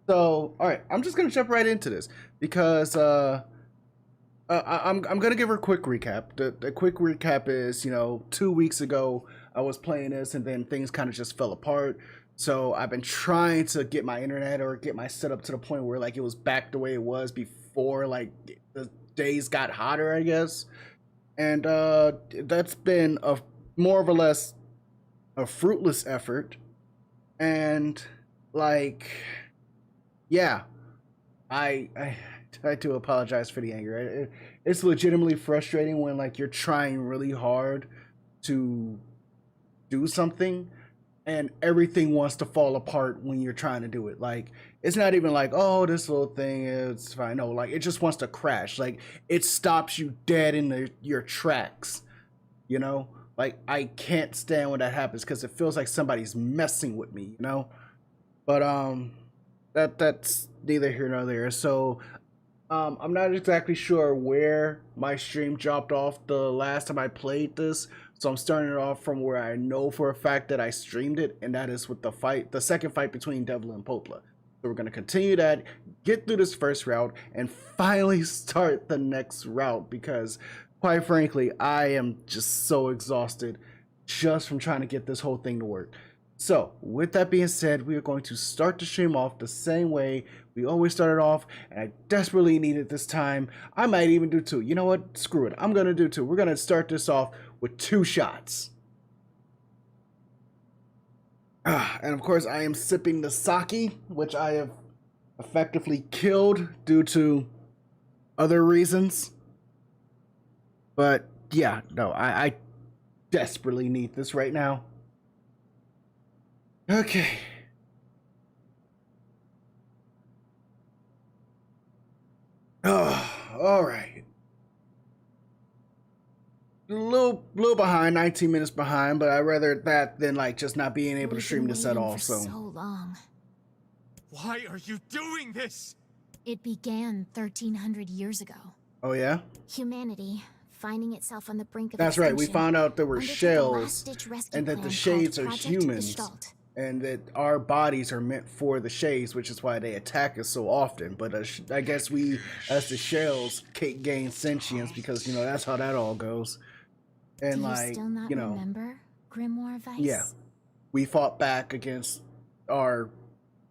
So, all right, I'm just gonna jump right into this because I'm gonna give her a quick recap. The quick recap is, 2 weeks ago I was playing this, and then things kind of just fell apart. So I've been trying to get my internet or get my setup to the point where like it was back the way it was before, like the days got hotter, I guess. And that's been a more or less a fruitless effort. And like, yeah, I I do apologize for the anger. It's legitimately frustrating when like you're trying really hard to do something and everything wants to fall apart when you're trying to do it. Like it's not even like, oh, this little thing is fine. No, like it just wants to crash. Like it stops you dead in your tracks. You know, like I can't stand when that happens because it feels like somebody's messing with me. But that's neither here nor there. So I'm not exactly sure where my stream dropped off the last time I played this, so I'm starting it off from where I know for a fact that I streamed it, and that is with the second fight between Devil and Popla. So we're gonna continue that, get through this first route, and finally start the next route because, quite frankly, I am just so exhausted just from trying to get this whole thing to work. So, with that being said, we are going to start the stream off the same way we always started off, and I desperately need it this time. I might even do two. You know what? Screw it. I'm going to do two. We're going to start this off with 2 shots. And of course, I am sipping the sake, which I have effectively killed due to other reasons. But yeah, no, I desperately need this right now. Okay. Oh, all right. A little behind, 19 minutes behind, but I'd rather that than like just not being able to stream this at all. So long. Why are you doing this? It began 1,300 years ago. Oh yeah? Humanity, finding itself on the brink of That's right, we found out there were shells, and that the shades are Project humans, Gestalt. and that our bodies are meant for the shades, which is why they attack us so often. But I guess we, as the shells, can't gain sentience because, that's how that all goes. And Do you like, still not remember Grimoire Vice? Yeah, we fought back against our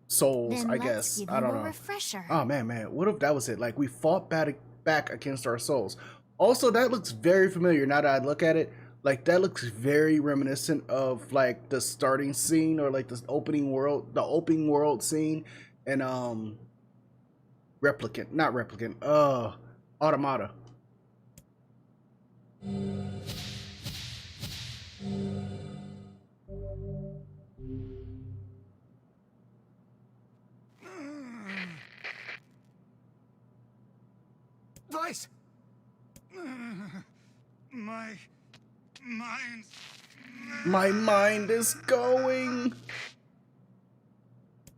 souls, Then I let's guess. give I don't you a know. refresher. Oh man, what if that was it? Like we fought back against our souls. Also, that looks very familiar now that I look at it. Like that looks very reminiscent of like the starting scene or like the opening world scene, and Automata. Vice! My mind. My mind is going.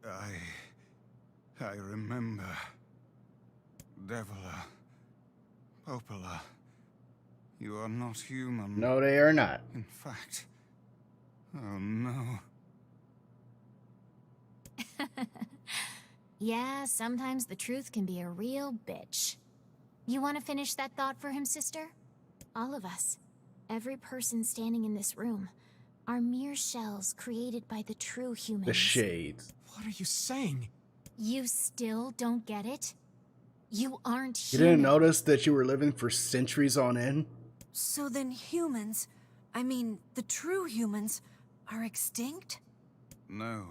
I remember. Devila. Popola. You are not human. No, they are not. In fact. Oh no. Yeah, sometimes the truth can be a real bitch. You want to finish that thought for him, sister? All of us, every person standing in this room, are mere shells created by the true humans. The shades. What are you saying? You still don't get it? You aren't You human. didn't notice that you were living for centuries on end? So then humans, I mean, the true humans, are extinct? No.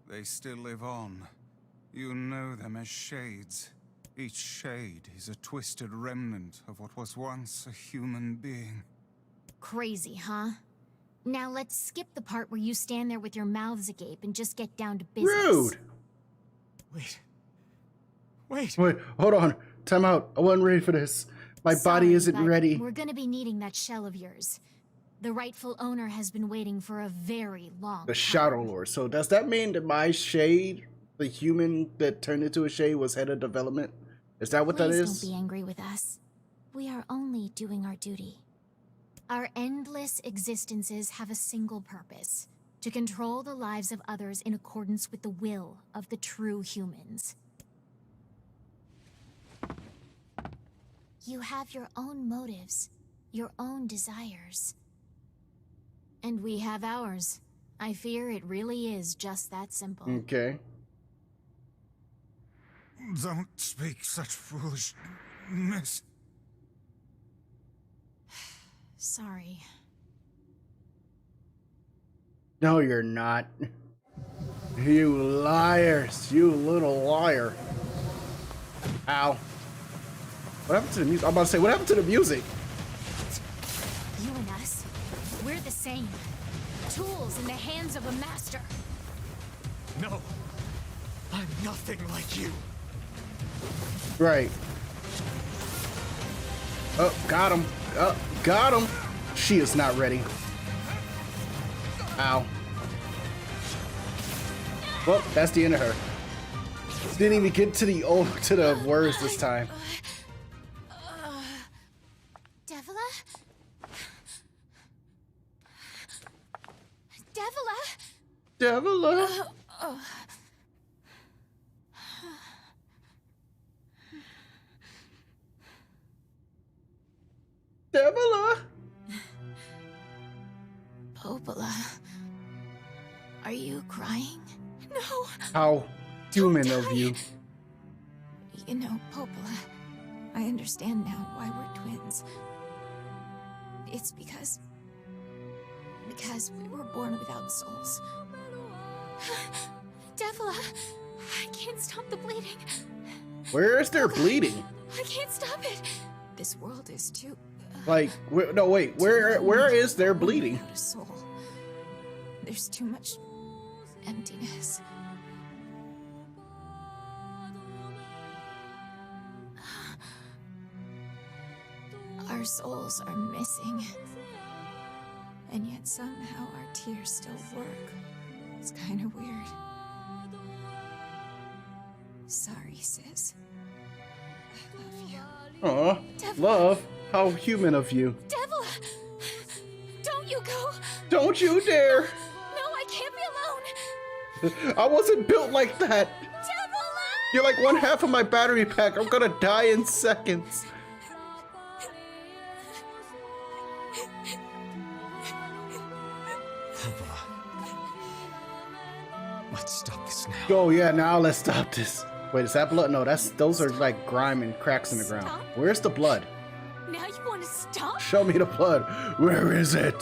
They still live on. You know them as shades. Each shade is a twisted remnant of what was once a human being. Crazy, huh? Now let's skip the part where you stand there with your mouths agape and just get down to business. Rude! Wait, Hold on. Time out. I wasn't ready for this. My body Sorry, isn't but ready. We're gonna be needing that shell of yours. The rightful owner has been waiting for a very long The time. Shadow Lord. So does that mean that my shade, the human that turned into a shade, was head of development? Is that what that is? Please don't be angry with us. We are only doing our duty. Our endless existences have a single purpose. to control the lives of others in accordance with the will of the true humans. You have your own motives, your own desires. And we have ours. I fear it really is just that simple. Okay. Don't speak such foolishness. Sorry. No, you're not. You liars. You little liar. Ow. What happened to the music? I'm about to say, what happened to the music? You and us, we're the same. Tools in the hands of a master. No, I'm nothing like you. Right. Oh, got him. Oh, got him. She is not ready. Ow. Well, that's the end of her. Didn't even get to the words this time. Devila? Devila? Devila. Devila. Popola. Are you crying? No. How human of you. You know, Popola, I understand now why we're twins. It's because we were born without souls. Devila, I can't stop the bleeding. Where is there bleeding? I can't stop it. This world is too... Like, no, wait. Where is there bleeding? without a soul. There's too much emptiness. Our souls are missing. And yet somehow our tears still work. It's kind of weird. Sorry, sis. I love you. Aw, love. How human of you. Devil! Don't you go! Don't you dare. No, I can't be alone! I wasn't built like that. Devil! You're like one half of my battery pack. I'm gonna die in seconds. Let's stop this now. Oh yeah, now let's stop this. Wait, is that blood? No, those are like grime and cracks in the ground. Stop? Where's the blood? Now you want to stop? Show me the blood. Where is it? You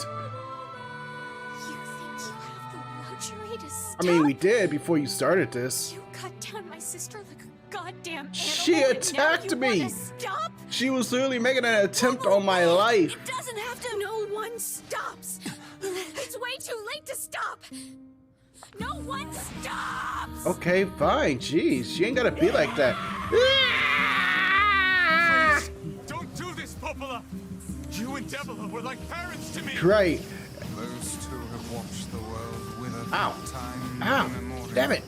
think you have the luxury to stop? I mean, we did before you started this. You cut down my sister like a goddamn animal. She and now attacked you me. wanna Stop? She was literally making an attempt on my life. It doesn't have to. No one stops. It's way too late to stop. No one stops. Okay, fine. Jeez, she ain't gotta be like that. Please, don't do this, Popola. You and Devila were like parents to me. Right. Those two have watched the world wither from Ow. time Ow. immemorial. Damn it.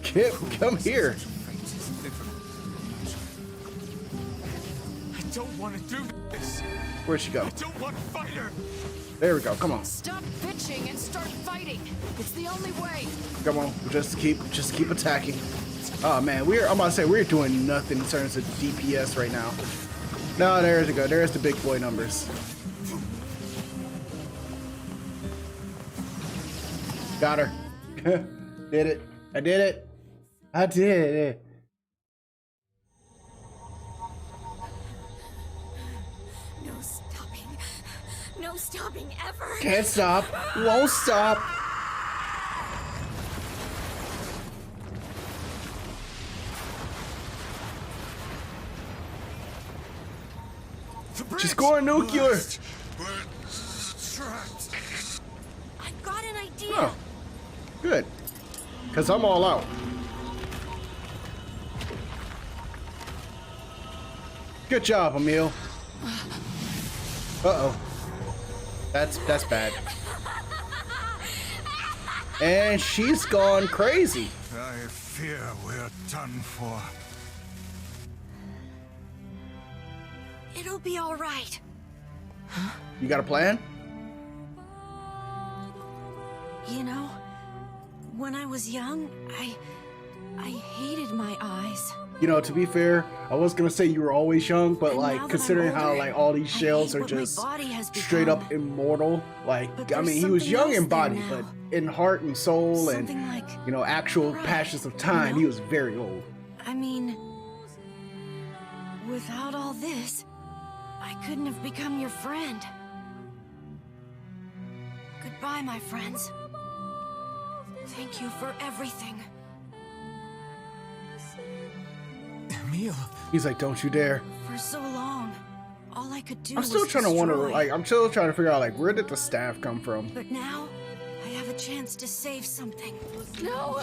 Kip, come here. Such a fate is difficult to imagine. I don't want to do this. Where'd she go? I don't want to fight her. There we go. Come on. Stop bitching and start fighting. It's the only way. Come on. Just keep attacking. Oh man, I'm about to say we're doing nothing in terms of DPS right now. No, there's we go. There's the big boy numbers. Got her. Did it. I did it. I did it. No stopping. No stopping ever. Can't stop. Won't stop. She's going nuclear. I got an idea. Oh, good. Cause I'm all out. Good job, Emil. Uh-oh. That's bad. And she's gone crazy. I fear we're done for. It'll be all right. You got a plan? You know, when I was young, I hated my eyes. You know, to be fair, I was gonna say you were always young, but And now like that considering I'm how older, like all these I shells hate are what my just body has straight up become. immortal. Like But I there's mean, he was something young else in there body, now. but in heart and soul and Something like you know actual pride, passions of you time, know? he was very old. I mean, without all this, I couldn't have become your friend. Goodbye, my friends. Thank you for everything. Emil. He's like, don't you dare. For so long, all I could do I'm still was trying to wonder, destroy. like, I'm still trying to figure out, like, where did the staff come from? But now, I have a chance to save something. No!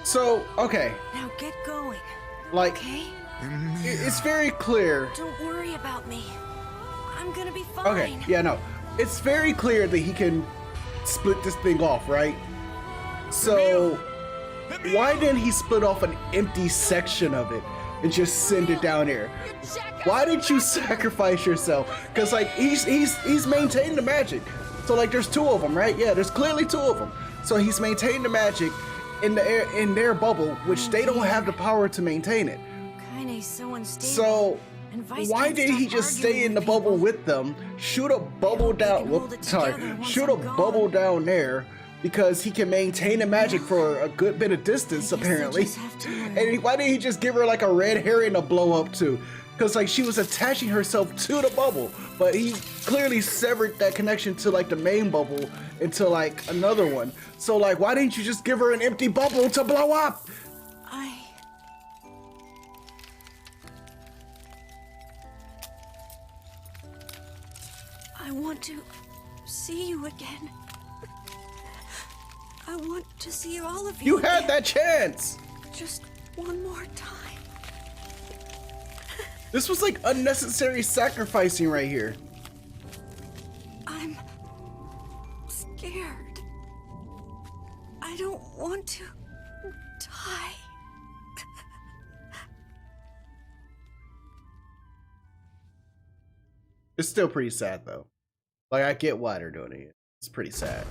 So, okay, Now get going, like, okay? it's very clear. Don't worry about me. I'm gonna be fine. Okay, yeah, no, it's very clear that he can split this thing off, right? So, why didn't he split off an empty section of it and just send it down there? Why did you sacrifice yourself? Because like he's maintaining the magic. So like there's two of them, right? Yeah, there's clearly two of them. So he's maintaining the magic in the air in their bubble, which they don't have the power to maintain it. Kaine's so unstable. So and Vice why can't didn't he stop just stay arguing in the with bubble people. with them, shoot a bubble They down, can hold it sorry, together once shoot a I'm gone. bubble down there because he can maintain the magic for a good bit of distance I guess I apparently. just have to learn. And why didn't he just give her like a red herring to blow up to? Because like she was attaching herself to the bubble, but he clearly severed that connection to like the main bubble into like another one. So like, why didn't you just give her an empty bubble to blow up? I want to see you again. I want to see all of you. You had again. that chance. Just one more time. This was like unnecessary sacrificing right here. I'm scared. I don't want to die. It's still pretty sad though. Like I get why they're doing it. It's pretty sad.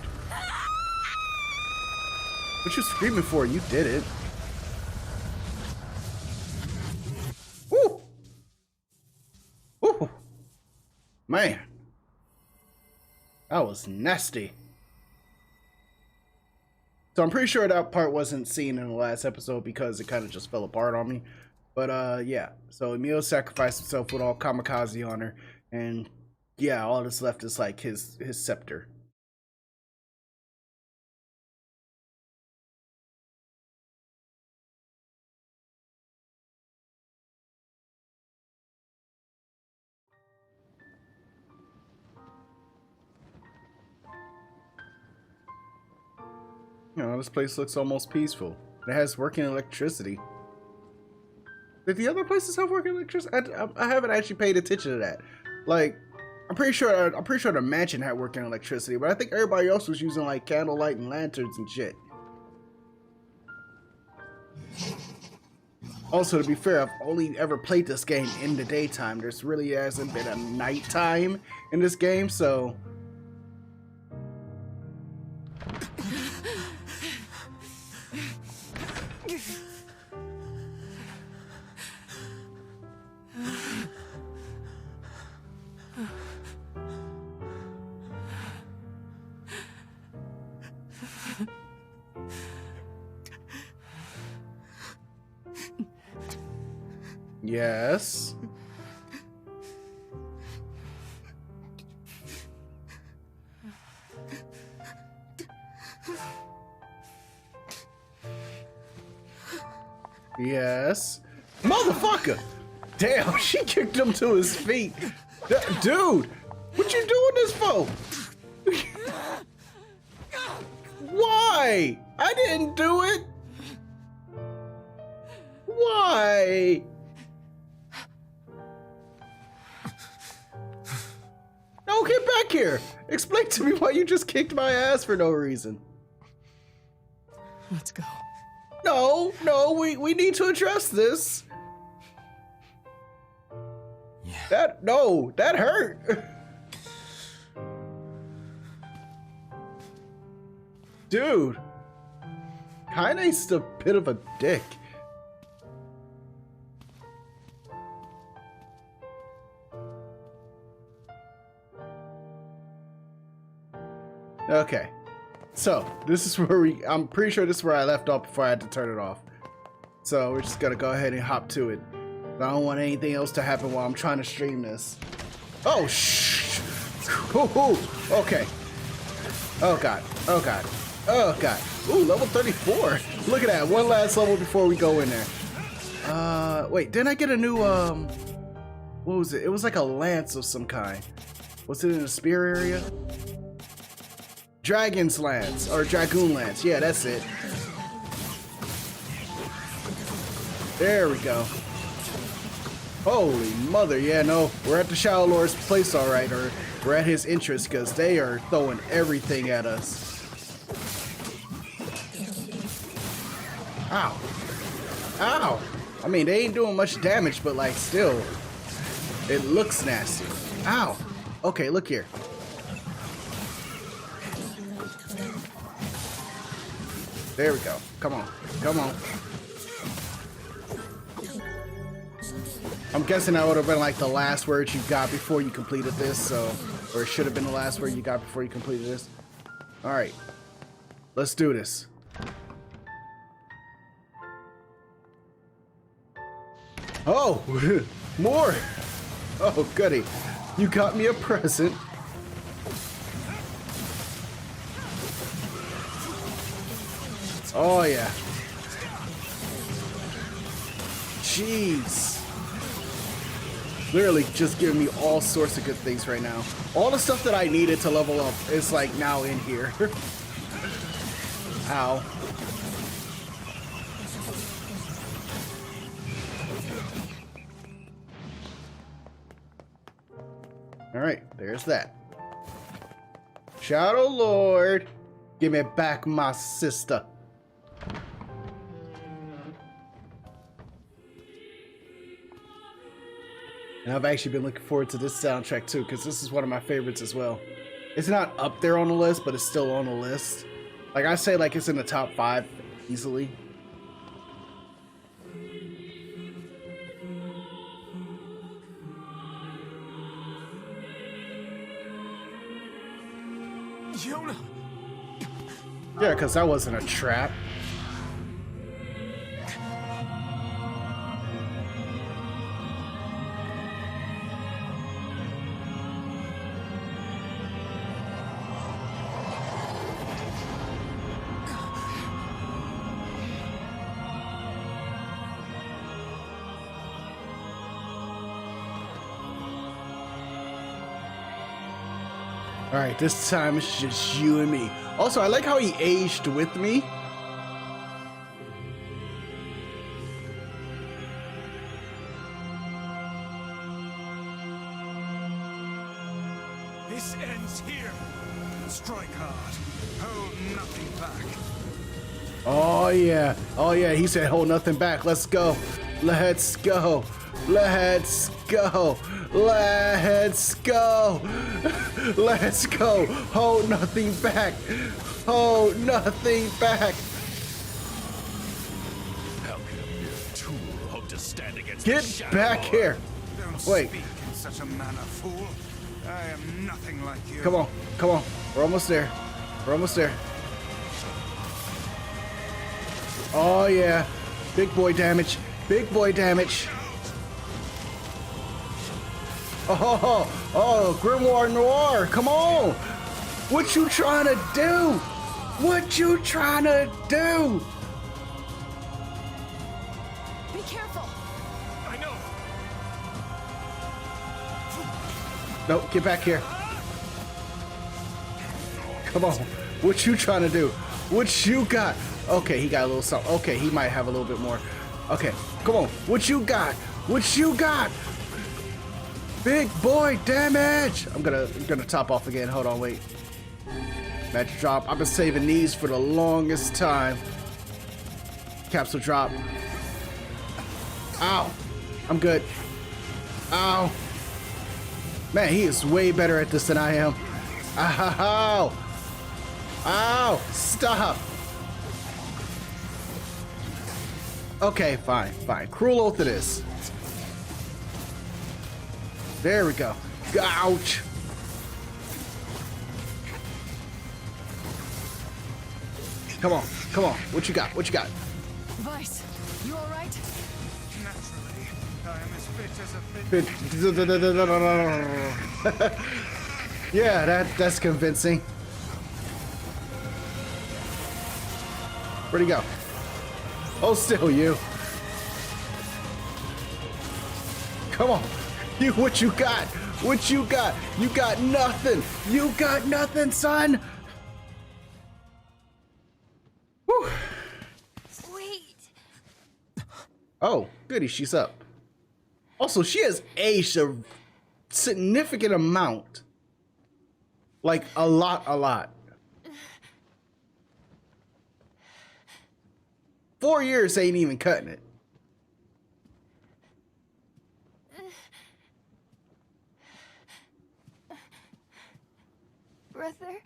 What you screaming for? You did it. Woo! Woo! Man. That was nasty. So I'm pretty sure that part wasn't seen in the last episode because it kind of just fell apart on me. But yeah. So Emil sacrificed himself with all kamikaze on her. And yeah, all that's left is like his scepter. You know, this place looks almost peaceful. It has working electricity. Did the other places have working electricity? I haven't actually paid attention to that. Like, I'm pretty sure the mansion had working electricity, but I think everybody else was using like candlelight and lanterns and shit. Also, to be fair, I've only ever played this game in the daytime. There's really hasn't been a nighttime in this game, so. Yes. Yes. Motherfucker! Damn, she kicked him to his feet. Dude, what you doing this for? Why? I didn't do it. Why? No, get back here. Explain to me why you just kicked my ass for no reason. Let's go. No, we need to address this. Yeah. That hurt. Dude. Kaine's a bit of a dick. Okay. So, this is where I'm pretty sure this is where I left off before I had to turn it off. So, we're just gonna go ahead and hop to it. I don't want anything else to happen while I'm trying to stream this. Oh, shh. Okay. Oh, God. Oh, God. Oh, God. Ooh, level 34. Look at that. One last level before we go in there. Wait, didn't I get a new, what was it? It was like a lance of some kind. Was it in the spear area? Dragon's Lance, or Dragoon Lance. Yeah, that's it. There we go. Holy mother, yeah, no, we're at the Shadow Lord's place, all right, or we're at his entrance, because they are throwing everything at us. Ow. Ow. I mean, they ain't doing much damage, but, like, still, it looks nasty. Ow. Okay, look here. There we go. Come on. Come on. I'm guessing that would have been like the last word you got before you completed this, so, or it should have been the last word you got before you completed this. All right, let's do this. Oh, more. Oh, goody. You got me a present. Oh, yeah. Jeez. Literally just giving me all sorts of good things right now. All the stuff that I needed to level up is like now in here. Ow. All right, there's that. Shadow Lord, give me back my sister. And I've actually been looking forward to this soundtrack too, because this is one of my favorites as well. It's not up there on the list, but it's still on the list. Like I say, like it's in the top 5 easily. Yona! Yeah, because that wasn't a trap. Alright, this time it's just you and me. Also, I like how he aged with me. This ends here. Strike hard. Hold nothing back. Oh yeah. Oh yeah, he said hold nothing back. Let's go. Let's go. Let's go. Let's go. Let's go. Hold nothing back. Hold nothing back. How can a mere tool hope to stand against Get the Shadow back Lord? here. Don't Wait. speak in such a manner, fool. I am nothing like you. Come on. Come on. We're almost there. We're almost there. Oh yeah. Big boy damage. Big boy damage. Oh, Grimoire Noir, come on! What you trying to do? What you trying to do? Be careful! I know. Nope, get back here. Come on, what you trying to do? What you got? Okay, he got a little something. Okay, he might have a little bit more. Okay, come on, what you got? What you got? Big boy damage! I'm gonna top off again. Hold on, wait. Magic drop. I've been saving these for the longest time. Capsule drop. Ow! I'm good. Ow! Man, he is way better at this than I am. Ow! Ow! Stop! Okay, fine, fine. Cruel oath it is. There we go. Ouch! Come on, come on. What you got? What you got? Vice, you alright? Naturally, I am as fit as a fit. Yeah, that's convincing. Where'd he go? Oh, still you. Come on. You, what you got? What you got? You got nothing. You got nothing, son. Whew. Wait. Oh, goody, she's up. Also, she has aged a significant amount. Like, a lot. 4 years ain't even cutting it. Brother.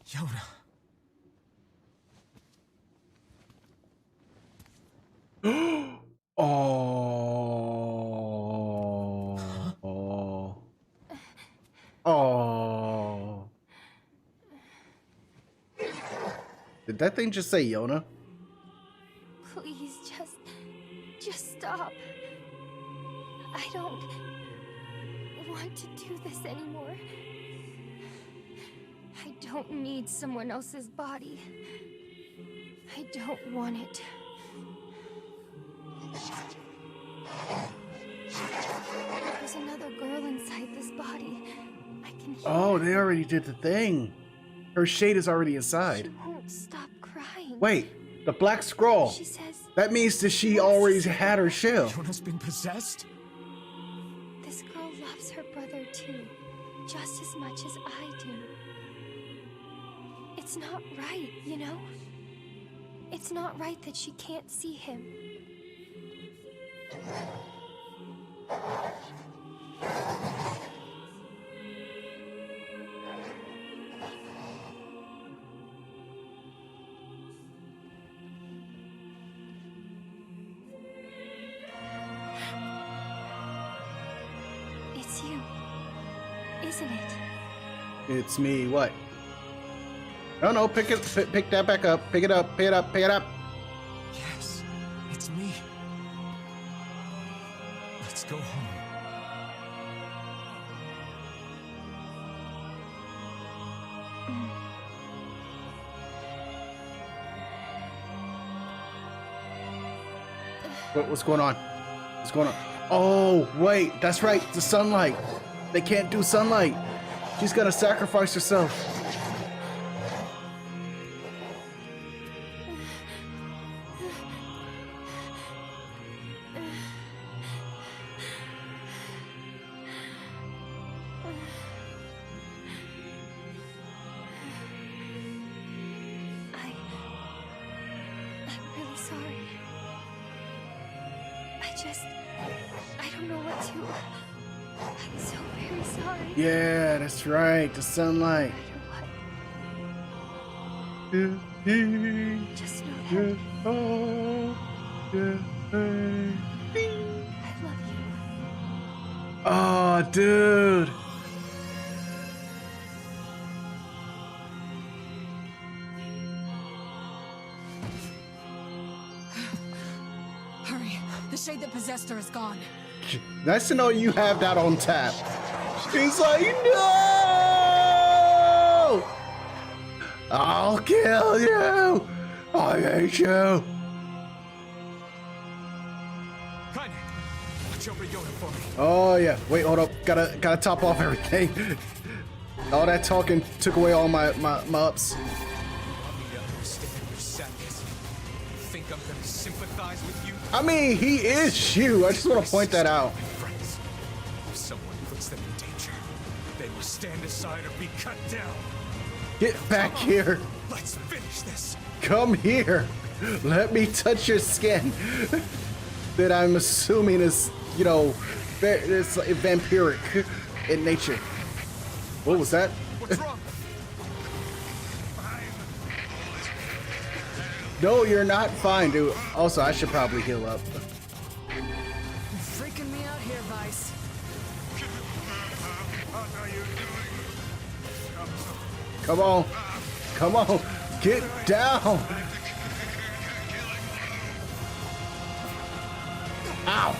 Yoda. Oh. Did that thing just say Yona? Please, just stop. I don't want to do this anymore. I don't need someone else's body. I don't want it. There's another girl inside this body. I can hear Oh, her. they already did the thing. Her shade is already inside. She won't stop crying. Wait, the black scroll. She says That means that she already had her shell. Yoda's been possessed? this girl loves her brother too, just as much as I do. It's not right, you know? It's not right that she can't see him. It's you, isn't it? It's me. What? No, pick that back up. Pick it up. Pick it up. Pick it up. Yes, it's me. Let's go home. What's going on? What's going on? Oh, wait. That's right. The sunlight. They can't do sunlight. She's gonna sacrifice herself. I'm really sorry. I don't know what to. I'm so very sorry. Yeah, that's right. The sunlight. No matter what, just know that I love you. Oh, dude. Hurry. The shade that possessed her is gone. Nice to know you have that on tap. He's like, no! I'll kill you! I hate you! Honey, watch over Yoda for me. Oh yeah, wait, hold up. Gotta top off everything. All that talking took away all my ups. You want me to understand your sadness? You think I'm gonna sympathize with you? I mean, he is you. I just want to point that out. Friends. If someone puts them in danger, they must stand aside or be cut down. Get back here. Let's finish this. Come here. Let me touch your skin. That I'm assuming is, you know, it's like vampiric in nature. What was that? What's wrong? No, you're not fine, dude. Also, I should probably heal up. You're freaking me out here, Vice. What are you doing? Come on. Come on. Get down. Ow.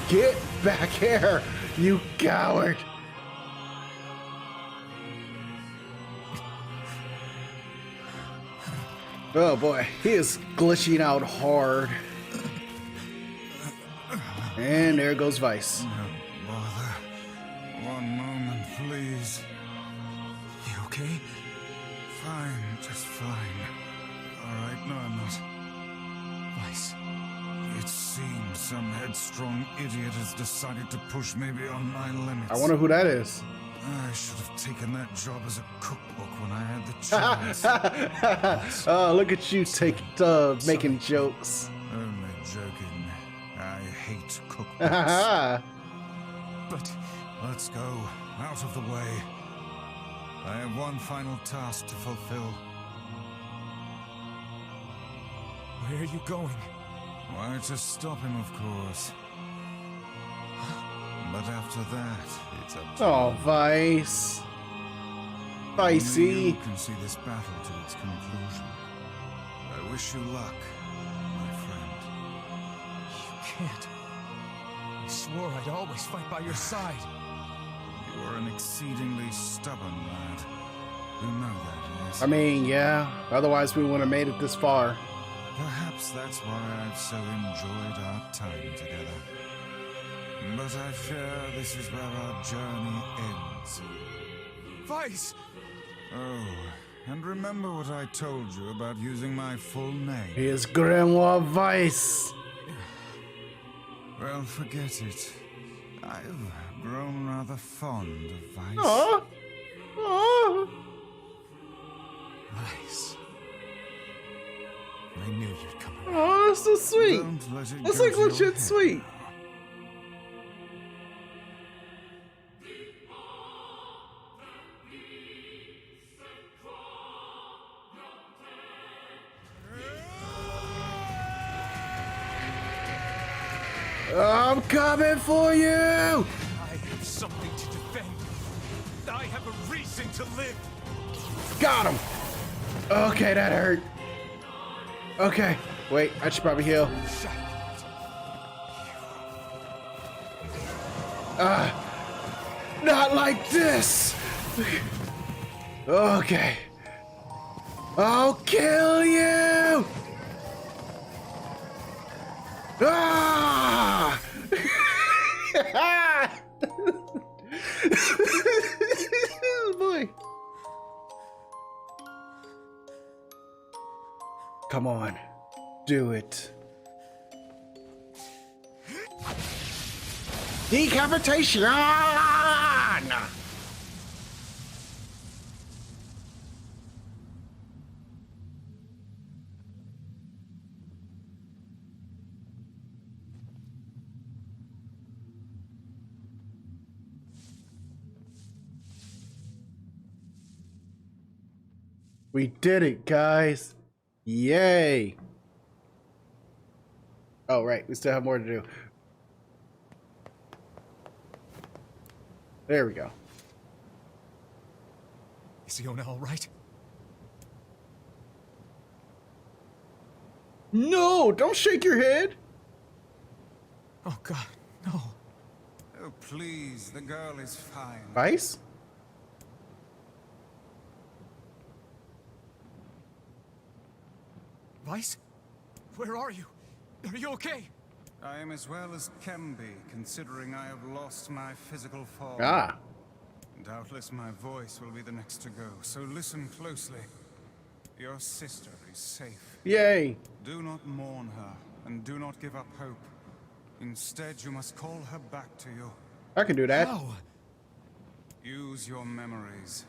Get back here, you coward. Oh boy, he is glitching out hard. And there goes Vice. No bother. One moment, please. You okay? Fine, just fine. All right, no, I'm not. Vice. It seems some headstrong idiot has decided to push me beyond my limits. I wonder who that is. I should have taken that job as a cookbook when I had the chance. Oh, look at you making jokes. Only joking. I hate cookbooks. But Let's go. Out of the way. I have one final task to fulfill. where are you going? Why, to stop him, of course. But after that, it's up to Oh, you. Vice. Only Vicey. you can see this battle to its conclusion. I wish you luck, my friend. You can't. I swore I'd always fight by your side. You are an exceedingly stubborn lad. You know that, yes? I mean, yeah. Otherwise, we wouldn't have made it this far. Perhaps that's why I've so enjoyed our time together. But I fear this is where our journey ends. Vice! Oh, and remember what I told you about using my full name? He is Grandma Vice. Well, forget it. I've grown rather fond of Vice. Aww. Aww. Vice. I knew you'd come around. Oh, that's so sweet. Don't let it That's go like to your legit head sweet. now. I'm coming for you. I have something to defend. I have a reason to live. Got him. Okay, that hurt. Okay, wait, I should probably heal. Not like this. Okay. I'll kill you. Ah! Oh boy. Come on. Do it. Decapitation! We did it, guys. Yay. Oh, right. We still have more to do. There we go. Is Iona all right? No, don't shake your head. Oh, God, no. Oh, please, the girl is fine. Vice? Vice? Where are you? Are you okay? I am as well as can be, considering I have lost my physical form. Ah. Doubtless my voice will be the next to go, so listen closely. Your sister is safe. Yay. Do not mourn her, and do not give up hope. Instead, you must call her back to you. I can do that. How? Use your memories.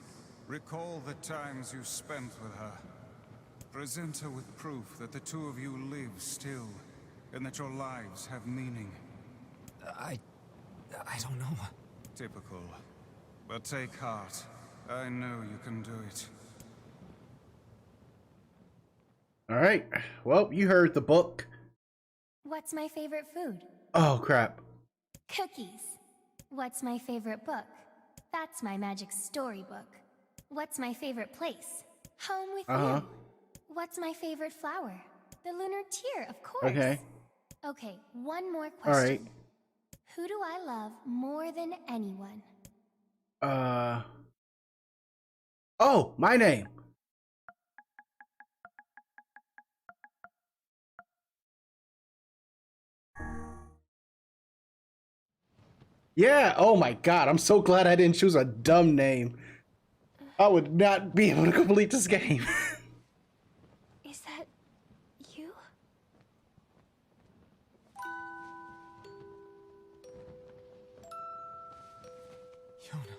Recall the times you spent with her. Present her with proof that the two of you live still, and that your lives have meaning. I don't know. Typical. But take heart. I know you can do it. All right. Well, you heard the book. What's my favorite food? Oh, crap. Cookies. What's my favorite book? That's my magic storybook. What's my favorite place? Home with you. What's my favorite flower? The lunar tear, of course. Okay. Okay, one more All question. right. Who do I love more than anyone? Oh, my name. Yeah. Oh my God. I'm so glad I didn't choose a dumb name. I would not be able to complete this game. Is that you? Yona.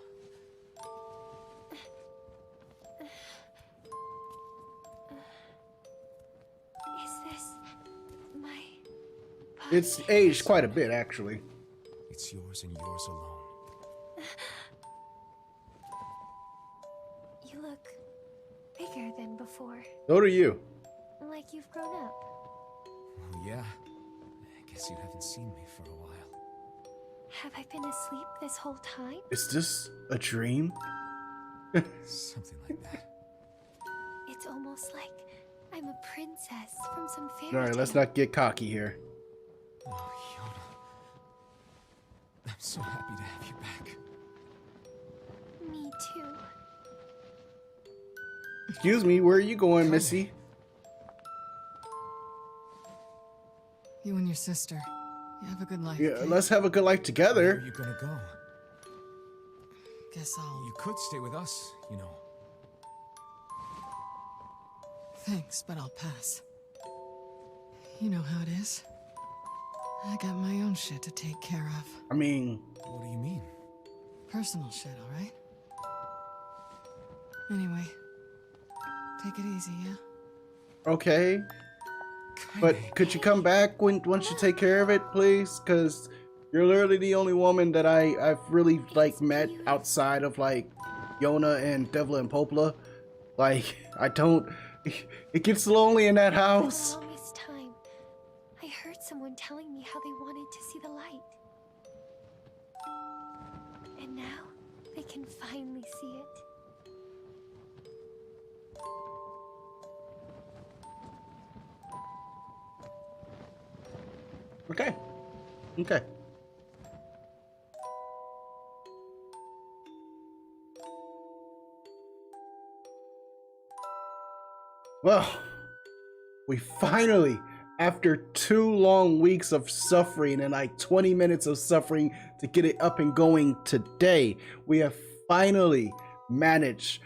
Is this my It's aged quite a bit, actually. It's yours and yours alone. You look bigger than before. So do you. Like you've grown up. Well, yeah. I guess you haven't seen me for a while. Have I been asleep this whole time? Is this a dream? Something like that. It's almost like I'm a princess from some fairy All right, tale. let's not get cocky here. Oh, Yona. I'm so happy to have you back. Me too. Excuse me, where are you going, Missy? You and your sister. You have a good life. Yeah, okay? let's have a good life Where are together. you gonna go? Guess I'll. You could stay with us, you know. Thanks, but I'll pass. You know how it is. I got my own shit to take care of. I mean, What do you mean? Personal shit, alright? Anyway, take it easy, yeah? okay. But could you come back once you take care of it, please? Because you're literally the only woman that I've really like met outside of like Yona and Devla and Popla. Like I don't. It gets lonely in that For the house. longest time, I heard someone telling me how they wanted to see the light. And now, they can finally see it. Okay. Okay. Well, we finally, after 2 long weeks of suffering and like 20 minutes of suffering to get it up and going today, we have finally managed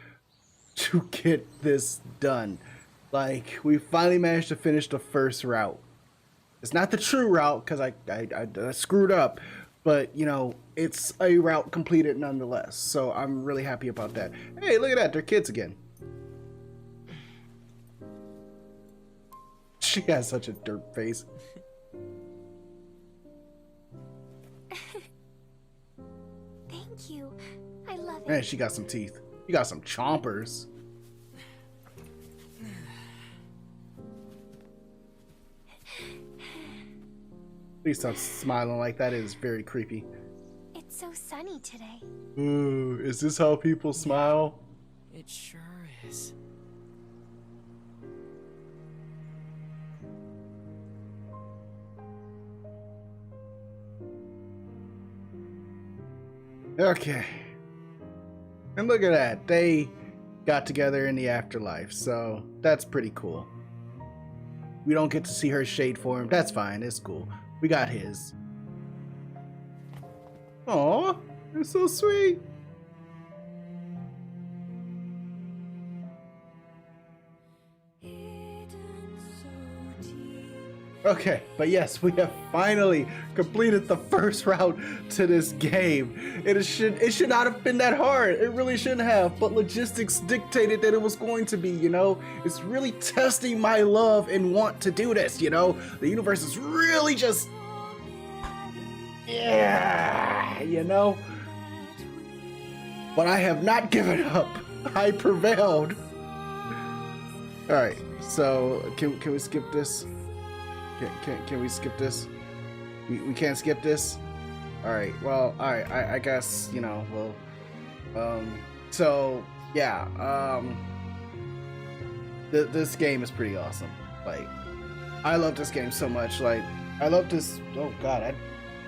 to get this done. Like, we finally managed to finish the first route. It's not the true route because I screwed up, but you know, it's a route completed nonetheless. So I'm really happy about that. Hey, look at that, they're kids again. She has such a derp face. Thank you. I love it. Man, she got some teeth. You got some chompers. Please stop smiling like that. It is very creepy. It's so sunny today. Ooh, is this how people smile? It sure is. Okay. And look at that. They got together in the afterlife, so that's pretty cool. We don't get to see her shade form. That's fine. It's cool. We got his. Aw, it's so sweet. Okay, but yes, we have finally completed the first route to this game. It should not have been that hard. It really shouldn't have, but logistics dictated that it was going to be, you know? It's really testing my love and want to do this, you know? The universe is really just... yeah, you know? But I have not given up. I prevailed. Alright, So can we skip this? Can we skip this? We can't skip this. All right. Well, all right. I guess you know. Well, so yeah. This game is pretty awesome. Like, I love this game so much. Like, I love this. Oh God, I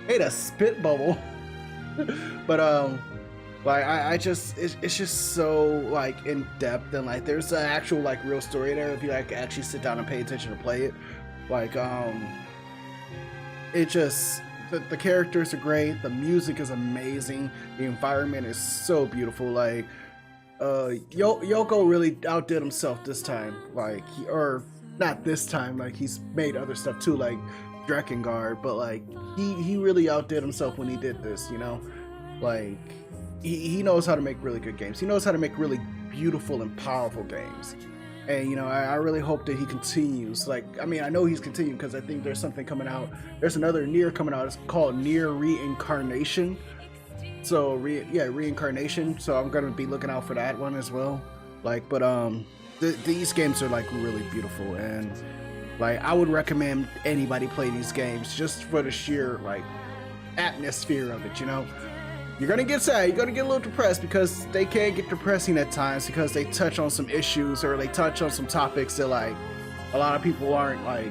made a spit bubble. But like I just it's just so like in depth, and like there's an actual like real story there if you like actually sit down and pay attention to play it. Like it just the characters are great, the music is amazing, the environment is so beautiful. Like Yoko really outdid himself this time. Like or not this time, like he's made other stuff too, like Drakengard, but like he really outdid himself when he did this, you know? Like he knows how to make really good games. He knows how to make really beautiful and powerful games. And you know, I really hope that he continues. Like, I mean, I know he's continuing because I think there's something coming out. There's another Nier coming out. It's called Nier Reincarnation. So Reincarnation. So I'm gonna be looking out for that one as well. Like, but these games are like really beautiful, and like I would recommend anybody play these games just for the sheer like atmosphere of it, you know. You're gonna get sad, you're gonna get a little depressed because they can get depressing at times because they touch on some issues or they touch on some topics that like a lot of people aren't like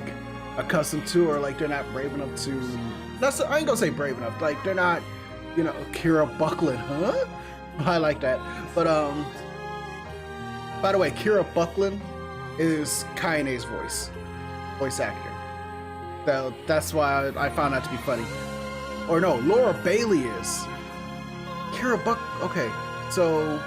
accustomed to, or like they're not brave enough to. I ain't gonna say brave enough, like they're not, you know. Kira Buckland, huh? I like that. But by the way, Kira Buckland is Kaine's voice actor. So that's why I found that to be funny. Or no, Laura Bailey is. Kira Buck. Okay, so.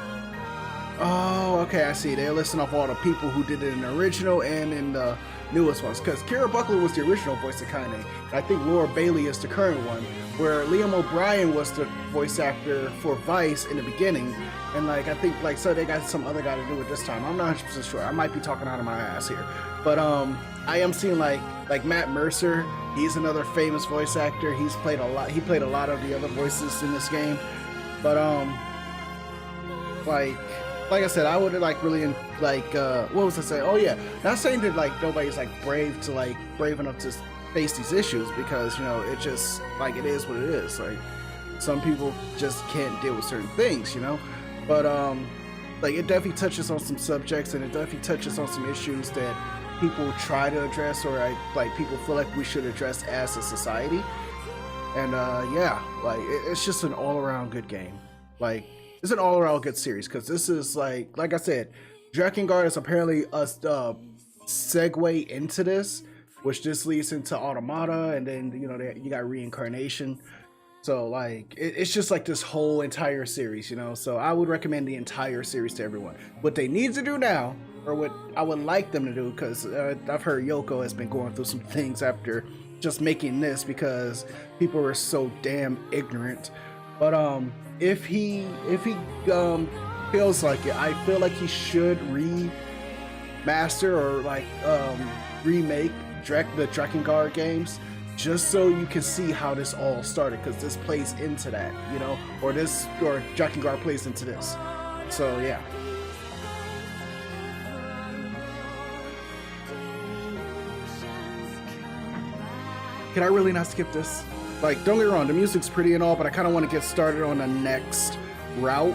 Oh, okay, I see. They're listing off all the people who did it in the original and in the newest ones. Because Kira Buckland was the original voice of Kaine. And I think Laura Bailey is the current one. Where Liam O'Brien was the voice actor for Vice in the beginning. And like, I think like, so they got some other guy to do it this time. I'm not 100% sure. I might be talking out of my ass here. But I am seeing like Matt Mercer. He's another famous voice actor. He played a lot of the other voices in this game. But like I said, I would like really like what was I saying? Oh yeah, not saying that like nobody's like brave enough to face these issues, because you know it just like it is what it is. Like some people just can't deal with certain things, you know. But like it definitely touches on some subjects, and it definitely touches on some issues that people try to address, or like people feel like we should address as a society. And yeah, like it's just an all-around good game. Like it's an all-around good series, because this is like I said, Drakengard is apparently a segue into this, which just leads into Automata, and then you know you got Reincarnation. So like it's just like this whole entire series, you know. So I would recommend the entire series to everyone. What they need to do now, or what I would like them to do, because I've heard Yoko has been going through some things after just making this, because people were so damn ignorant. But if he feels like it, I feel like he should remaster or like remake the Drakengard games, just so you can see how this all started, because this plays into that, you know, or Drakengard plays into this. So yeah. Can I really not skip this? Like, don't get me wrong, the music's pretty and all, but I kind of want to get started on the next route.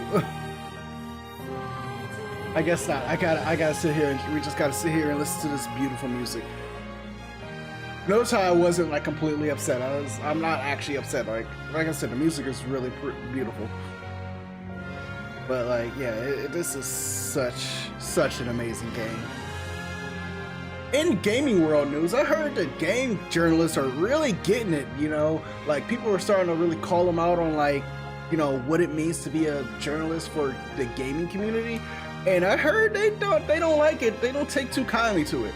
I guess not. I gotta sit here, and we just gotta sit here and listen to this beautiful music. Notice how I wasn't like completely upset. I'm not actually upset. Like I said, the music is really beautiful. But like, yeah, this is such an amazing game. In gaming world news, I heard that game journalists are really getting it, you know, like people are starting to really call them out on like, you know, what it means to be a journalist for the gaming community. And I heard they don't like it. They don't take too kindly to it.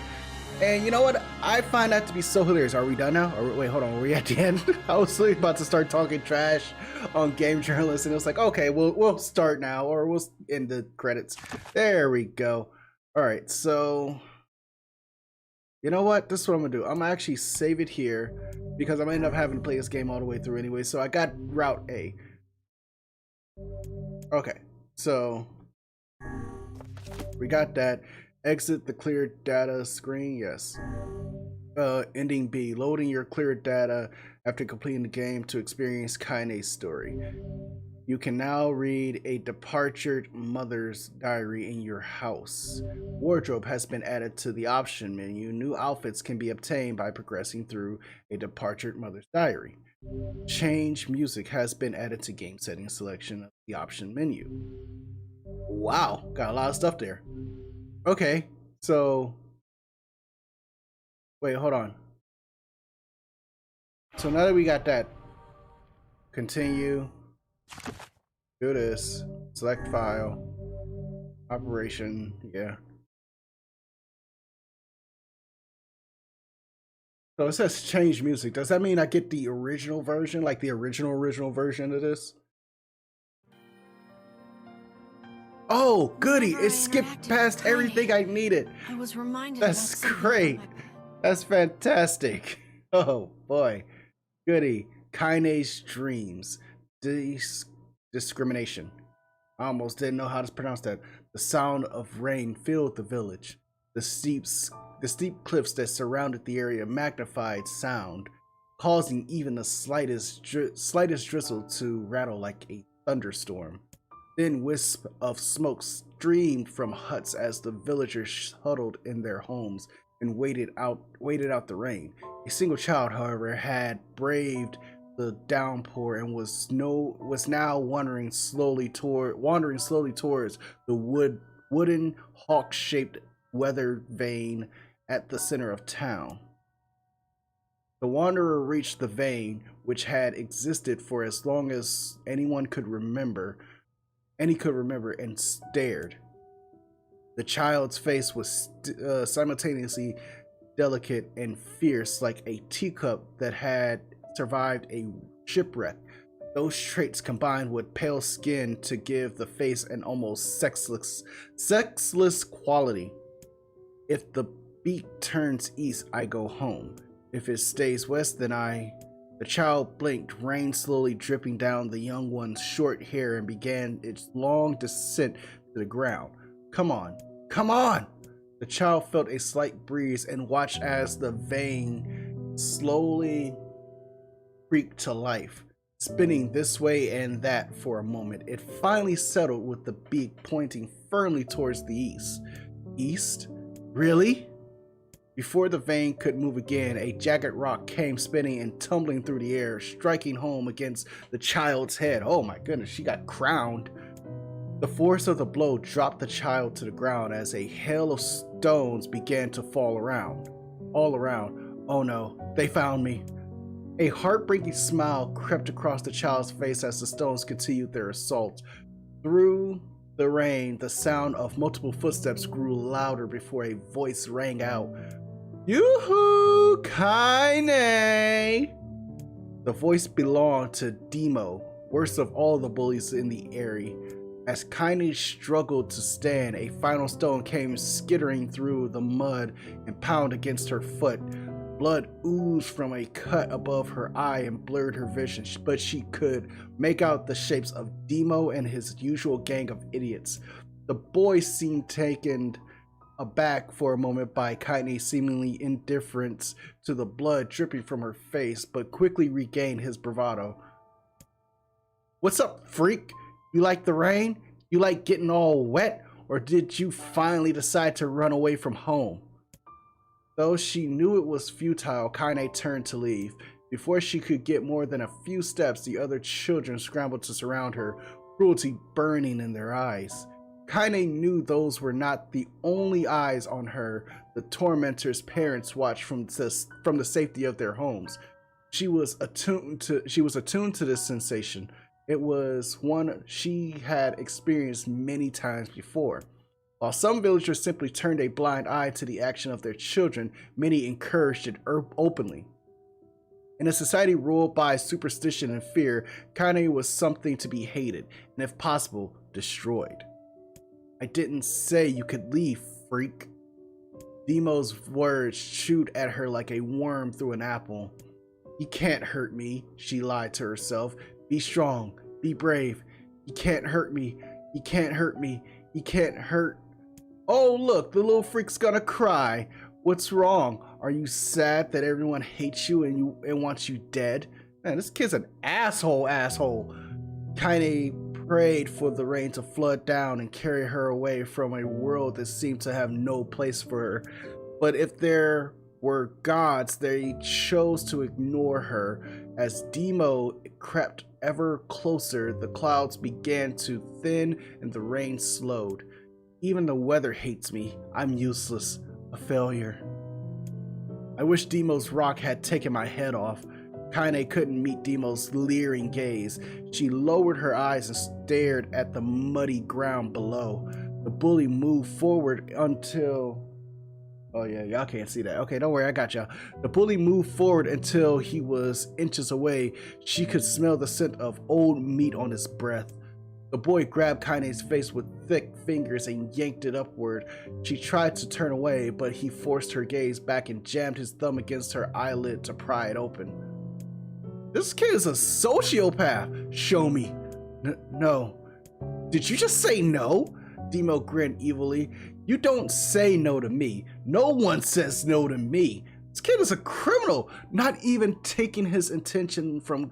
And you know what? I find that to be so hilarious. Are we done now? Or wait, hold on. Are we at the end? I was really about to start talking trash on game journalists, and it was like, okay, we'll start now, or we'll end the credits. There we go. All right, so you know what? This is what I'm gonna do. I'm gonna actually save it here, because I'm gonna end up having to play this game all the way through anyway. So I got Route A. Okay, so we got that. Exit the clear data screen. Yes. Ending B. Loading your clear data after completing the game to experience Kaine's story. You can now read a departed mother's diary in your house. Wardrobe has been added to the option menu. New outfits can be obtained by progressing through a departed mother's diary. Change music has been added to game settings selection of the option menu. Wow, got a lot of stuff there. Okay, so wait, hold on. So now that we got that, continue. Do this. Select file. Operation. Yeah. So it says change music. Does that mean I get the original version? Like the original version of this? Oh, goody. Whenever It I skipped interacted past with Kai, everything I needed. I was reminded That's about something great. about my- That's fantastic. Oh, boy. Goody. Kaine's dreams. Discrimination. I almost didn't know how to pronounce that. The sound of rain filled the village. The steep cliffs that surrounded the area magnified sound, causing even the slightest drizzle to rattle like a thunderstorm. Thin wisps of smoke streamed from huts as the villagers huddled in their homes and waited out the rain. A single child, however, had braved the downpour and was now wandering slowly towards the wooden hawk-shaped weather vane at the center of town. The wanderer reached the vane, which had existed for as long as anyone could remember, and stared. The child's face was simultaneously delicate and fierce, like a teacup that had survived a shipwreck. Those traits combined with pale skin to give the face an almost sexless quality. If the beak turns east, I go home. If it stays west, then The child blinked, rain slowly dripping down the young one's short hair, and began its long descent to the ground. Come on, come on! The child felt a slight breeze and watched as the vane slowly creaked to life, spinning this way and that for a moment. It finally settled with the beak pointing firmly towards the east. East? Really? Before the vane could move again, a jagged rock came spinning and tumbling through the air, striking home against the child's head. Oh my goodness, she got crowned. The force of the blow dropped the child to the ground as a hail of stones began to fall all around. Oh no, they found me. A heartbreaking smile crept across the child's face as the stones continued their assault. Through the rain, the sound of multiple footsteps grew louder before a voice rang out. Yoo-hoo, Kaine! The voice belonged to Demo, worst of all the bullies in the area. As Kaine struggled to stand, a final stone came skittering through the mud and pounded against her foot. Blood oozed from a cut above her eye and blurred her vision, but she could make out the shapes of Demo and his usual gang of idiots. The boy seemed taken aback for a moment by Kaine's seemingly indifference to the blood dripping from her face, but quickly regained his bravado. What's up, freak? You like the rain? You like getting all wet? Or did you finally decide to run away from home? Though she knew it was futile, Kaine turned to leave. Before she could get more than a few steps, the other children scrambled to surround her, cruelty burning in their eyes. Kaine knew those were not the only eyes on her. The tormentor's parents watched from the safety of their homes. She was attuned to this sensation. It was one she had experienced many times before. While some villagers simply turned a blind eye to the action of their children, many encouraged it openly. In a society ruled by superstition and fear, Kaine was something to be hated, and if possible, destroyed. I didn't say you could leave, freak. Demo's words chewed at her like a worm through an apple. He can't hurt me, she lied to herself. Be strong, be brave. He can't hurt me, he can't hurt me, he can't hurt. Oh, look, the little freak's gonna cry. What's wrong? Are you sad that everyone hates you and wants you dead? Man, this kid's an asshole. Kaine prayed for the rain to flood down and carry her away from a world that seemed to have no place for her. But if there were gods, they chose to ignore her. As Demo crept ever closer, the clouds began to thin and the rain slowed. Even the weather hates me. I'm useless. A failure. I wish Demo's rock had taken my head off. Kaine couldn't meet Demo's leering gaze. She lowered her eyes and stared at the muddy ground below. The bully moved forward until... Oh yeah, y'all can't see that. Okay, don't worry, I got y'all. The bully moved forward until he was inches away. She could smell the scent of old meat on his breath. The boy grabbed Kaine's face with thick fingers and yanked it upward. She tried to turn away, but he forced her gaze back and jammed his thumb against her eyelid to pry it open. This kid is a sociopath. Show me. No. Did you just say no? Demo grinned evilly. You don't say no to me. No one says no to me. This kid is a criminal, not even taking his attention from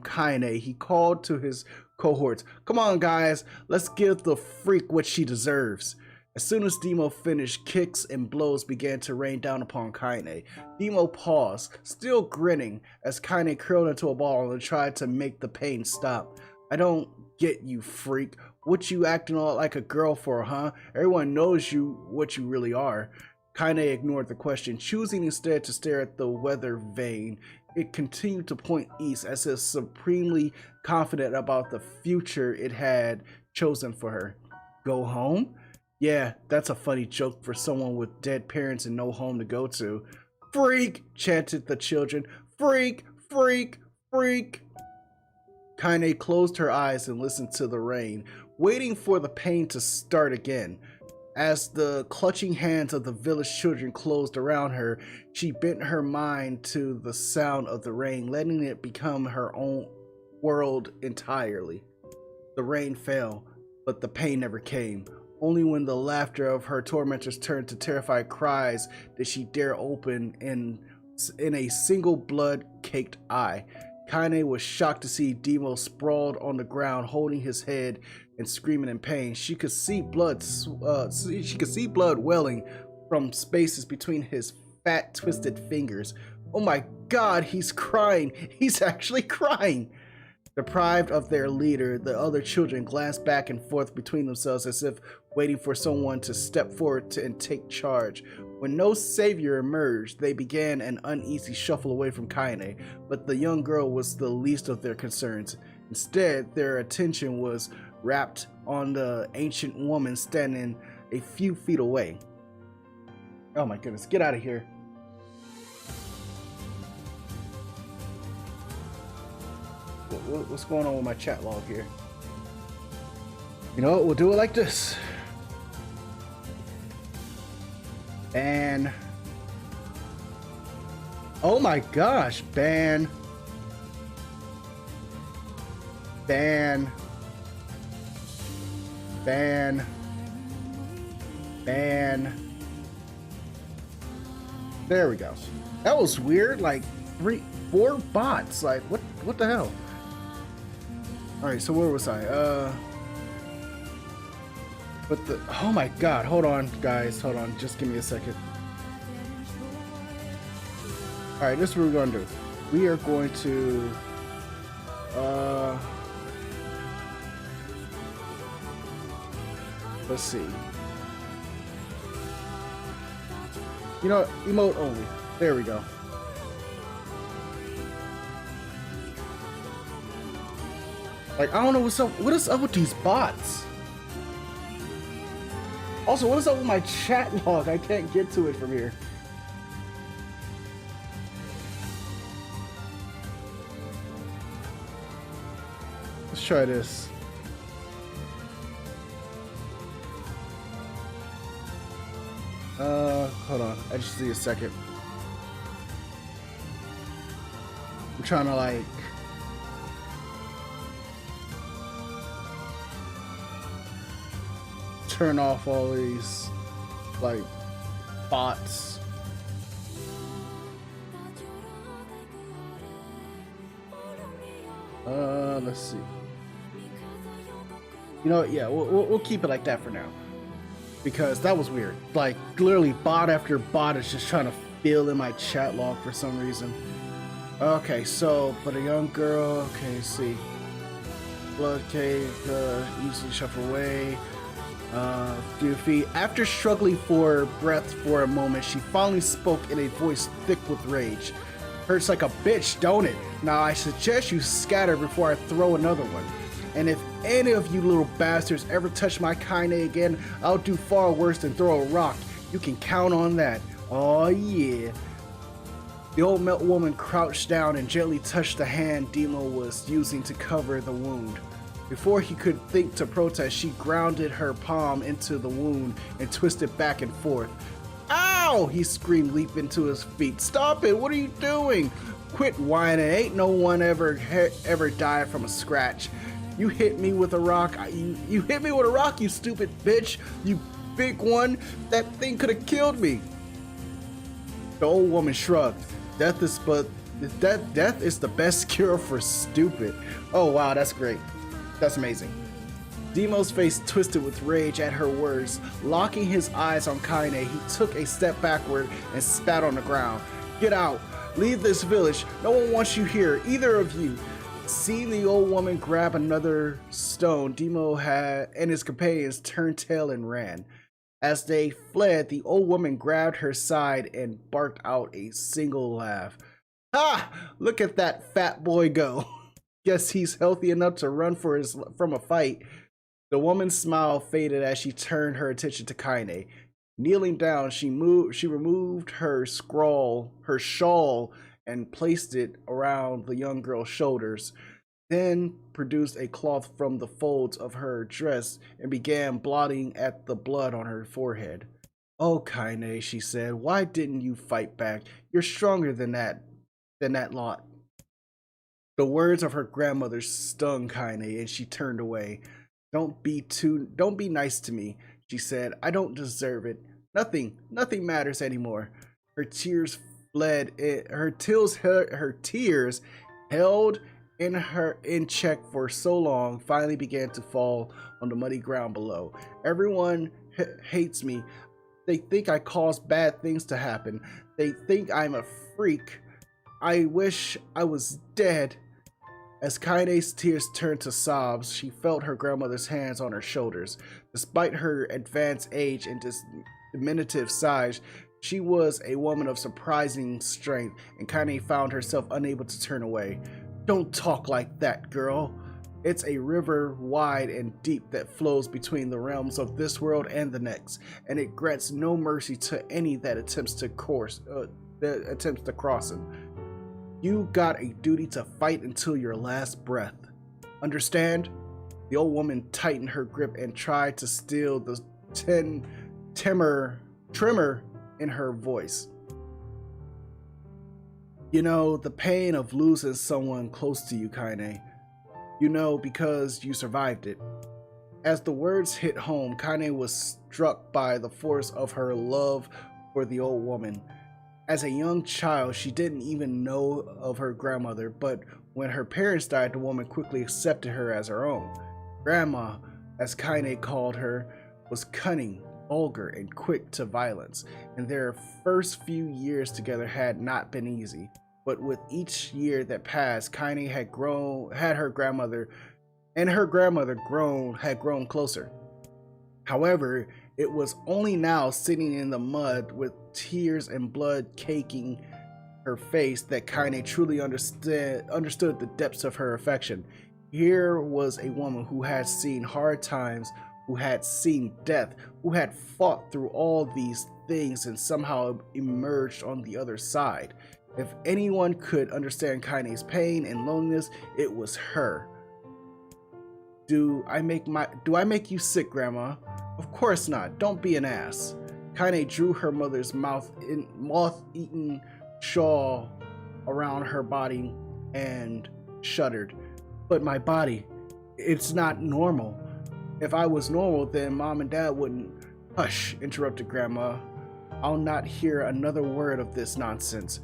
Kaine. He called to his cohorts. Come on, guys, let's give the freak what she deserves. As soon as Demo finished, kicks and blows began to rain down upon Kaine. Demo paused, still grinning, as Kaine curled into a ball and tried to make the pain stop. I don't get you, freak. What you acting all like a girl for, huh? Everyone knows what you really are. Kaine ignored the question, choosing instead to stare at the weather vane. It continued to point east as if supremely confident about the future it had chosen for her. Go home? Yeah, that's a funny joke for someone with dead parents and no home to go to. Freak! Chanted the children. Freak! Freak! Freak! Kaine closed her eyes and listened to the rain, waiting for the pain to start again. As the clutching hands of the village children closed around her, she bent her mind to the sound of the rain, letting it become her own world entirely. The rain fell, but the pain never came. Only when the laughter of her tormentors turned to terrified cries did she dare open in a single blood-caked eye. Kaine was shocked to see Demo sprawled on the ground, holding his head and screaming in pain. She could see blood welling from spaces between his fat, twisted fingers. Oh my God, he's crying! He's actually crying! Deprived of their leader, the other children glanced back and forth between themselves as if waiting for someone to step forward and take charge. When no savior emerged, they began an uneasy shuffle away from Kaine, but the young girl was the least of their concerns. Instead, their attention was wrapped on the ancient woman standing a few feet away. Oh my goodness, get out of here. What's going on with my chat log here? You know what, we'll do it like this. Ban. Oh my gosh, ban. Ban. Ban. Ban. There we go. That was weird. Like 4 bots. Like what the hell? All right, so where was I? But the, oh my God, hold on guys, hold on, just give me a second. All right, this is what we're gonna do. We are going to let's see. You know, emote only. There we go. Like, I don't know what's up. What is up with these bots? Also, what is up with my chat log? I can't get to it from here. Let's try this. Hold on. I just need a second. I'm trying to like... turn off all these like bots. Let's see. You know, yeah, we'll keep it like that for now, because that was weird. Like literally, bot after bot is just trying to fill in my chat log for some reason. Okay, so but a young girl. Okay, let's see. Blood cave, easily shuffle away. Few feet. After struggling for breath for a moment, she finally spoke in a voice thick with rage. Hurts like a bitch, don't it? Now I suggest you scatter before I throw another one. And if any of you little bastards ever touch my Kaine again, I'll do far worse than throw a rock. You can count on that. Oh yeah. The old melt woman crouched down and gently touched the hand Demo was using to cover the wound. Before he could think to protest, she grounded her palm into the wound and twisted back and forth. Ow! He screamed, leaping to his feet. Stop it! What are you doing? Quit whining. Ain't no one ever died from a scratch. You hit me with a rock. You hit me with a rock, you stupid bitch. You big one. That thing could have killed me. The old woman shrugged. Death is the best cure for stupid. Oh wow, that's great. That's amazing. Demo's face twisted with rage at her words. Locking his eyes on Kaine, he took a step backward and spat on the ground. Get out. Leave this village. No one wants you here, either of you. Seeing the old woman grab another stone, Demo and his companions turned tail and ran. As they fled, the old woman grabbed her side and barked out a single laugh. Ha! Look at that fat boy go. Guess he's healthy enough to run from a fight. The woman's smile faded as she turned her attention to Kaine. Kneeling down, she removed her shawl and placed it around the young girl's shoulders, then produced a cloth from the folds of her dress and began blotting at the blood on her forehead. Oh, Kaine, she said, why didn't you fight back? You're stronger than that lot. The words of her grandmother stung Kaine, and she turned away. Don't be nice to me, she said. I don't deserve it. Nothing matters anymore. Her tears fled. Her tears held in check for so long finally began to fall on the muddy ground below. Everyone hates me. They think I caused bad things to happen. They think I'm a freak. I wish I was dead. As Kaine's tears turned to sobs, she felt her grandmother's hands on her shoulders. Despite her advanced age and diminutive size, she was a woman of surprising strength, and Kaine found herself unable to turn away. Don't talk like that, girl. It's a river wide and deep that flows between the realms of this world and the next, and it grants no mercy to any that attempts to cross it. You got a duty to fight until your last breath. Understand? The old woman tightened her grip and tried to still the tremor in her voice. You know, the pain of losing someone close to you, Kaine. You know, because you survived it. As the words hit home, Kaine was struck by the force of her love for the old woman. As a young child, she didn't even know of her grandmother, but when her parents died, the woman quickly accepted her as her own. Grandma, as Kaine called her, was cunning, vulgar, and quick to violence, and their first few years together had not been easy. But with each year that passed, Kaine had grown closer. However, it was only now, sitting in the mud with tears and blood caking her face, that Kaine truly understood the depths of her affection. Here was a woman who had seen hard times, who had seen death, who had fought through all these things and somehow emerged on the other side. If anyone could understand Kaine's pain and loneliness, it was her. Do I make you sick, Grandma? Of course not. Don't be an ass. Kaine drew her mother's moth-eaten shawl around her body and shuddered. But my body, it's not normal. If I was normal, then Mom and Dad wouldn't. Hush, interrupted Grandma. I'll not hear another word of this nonsense.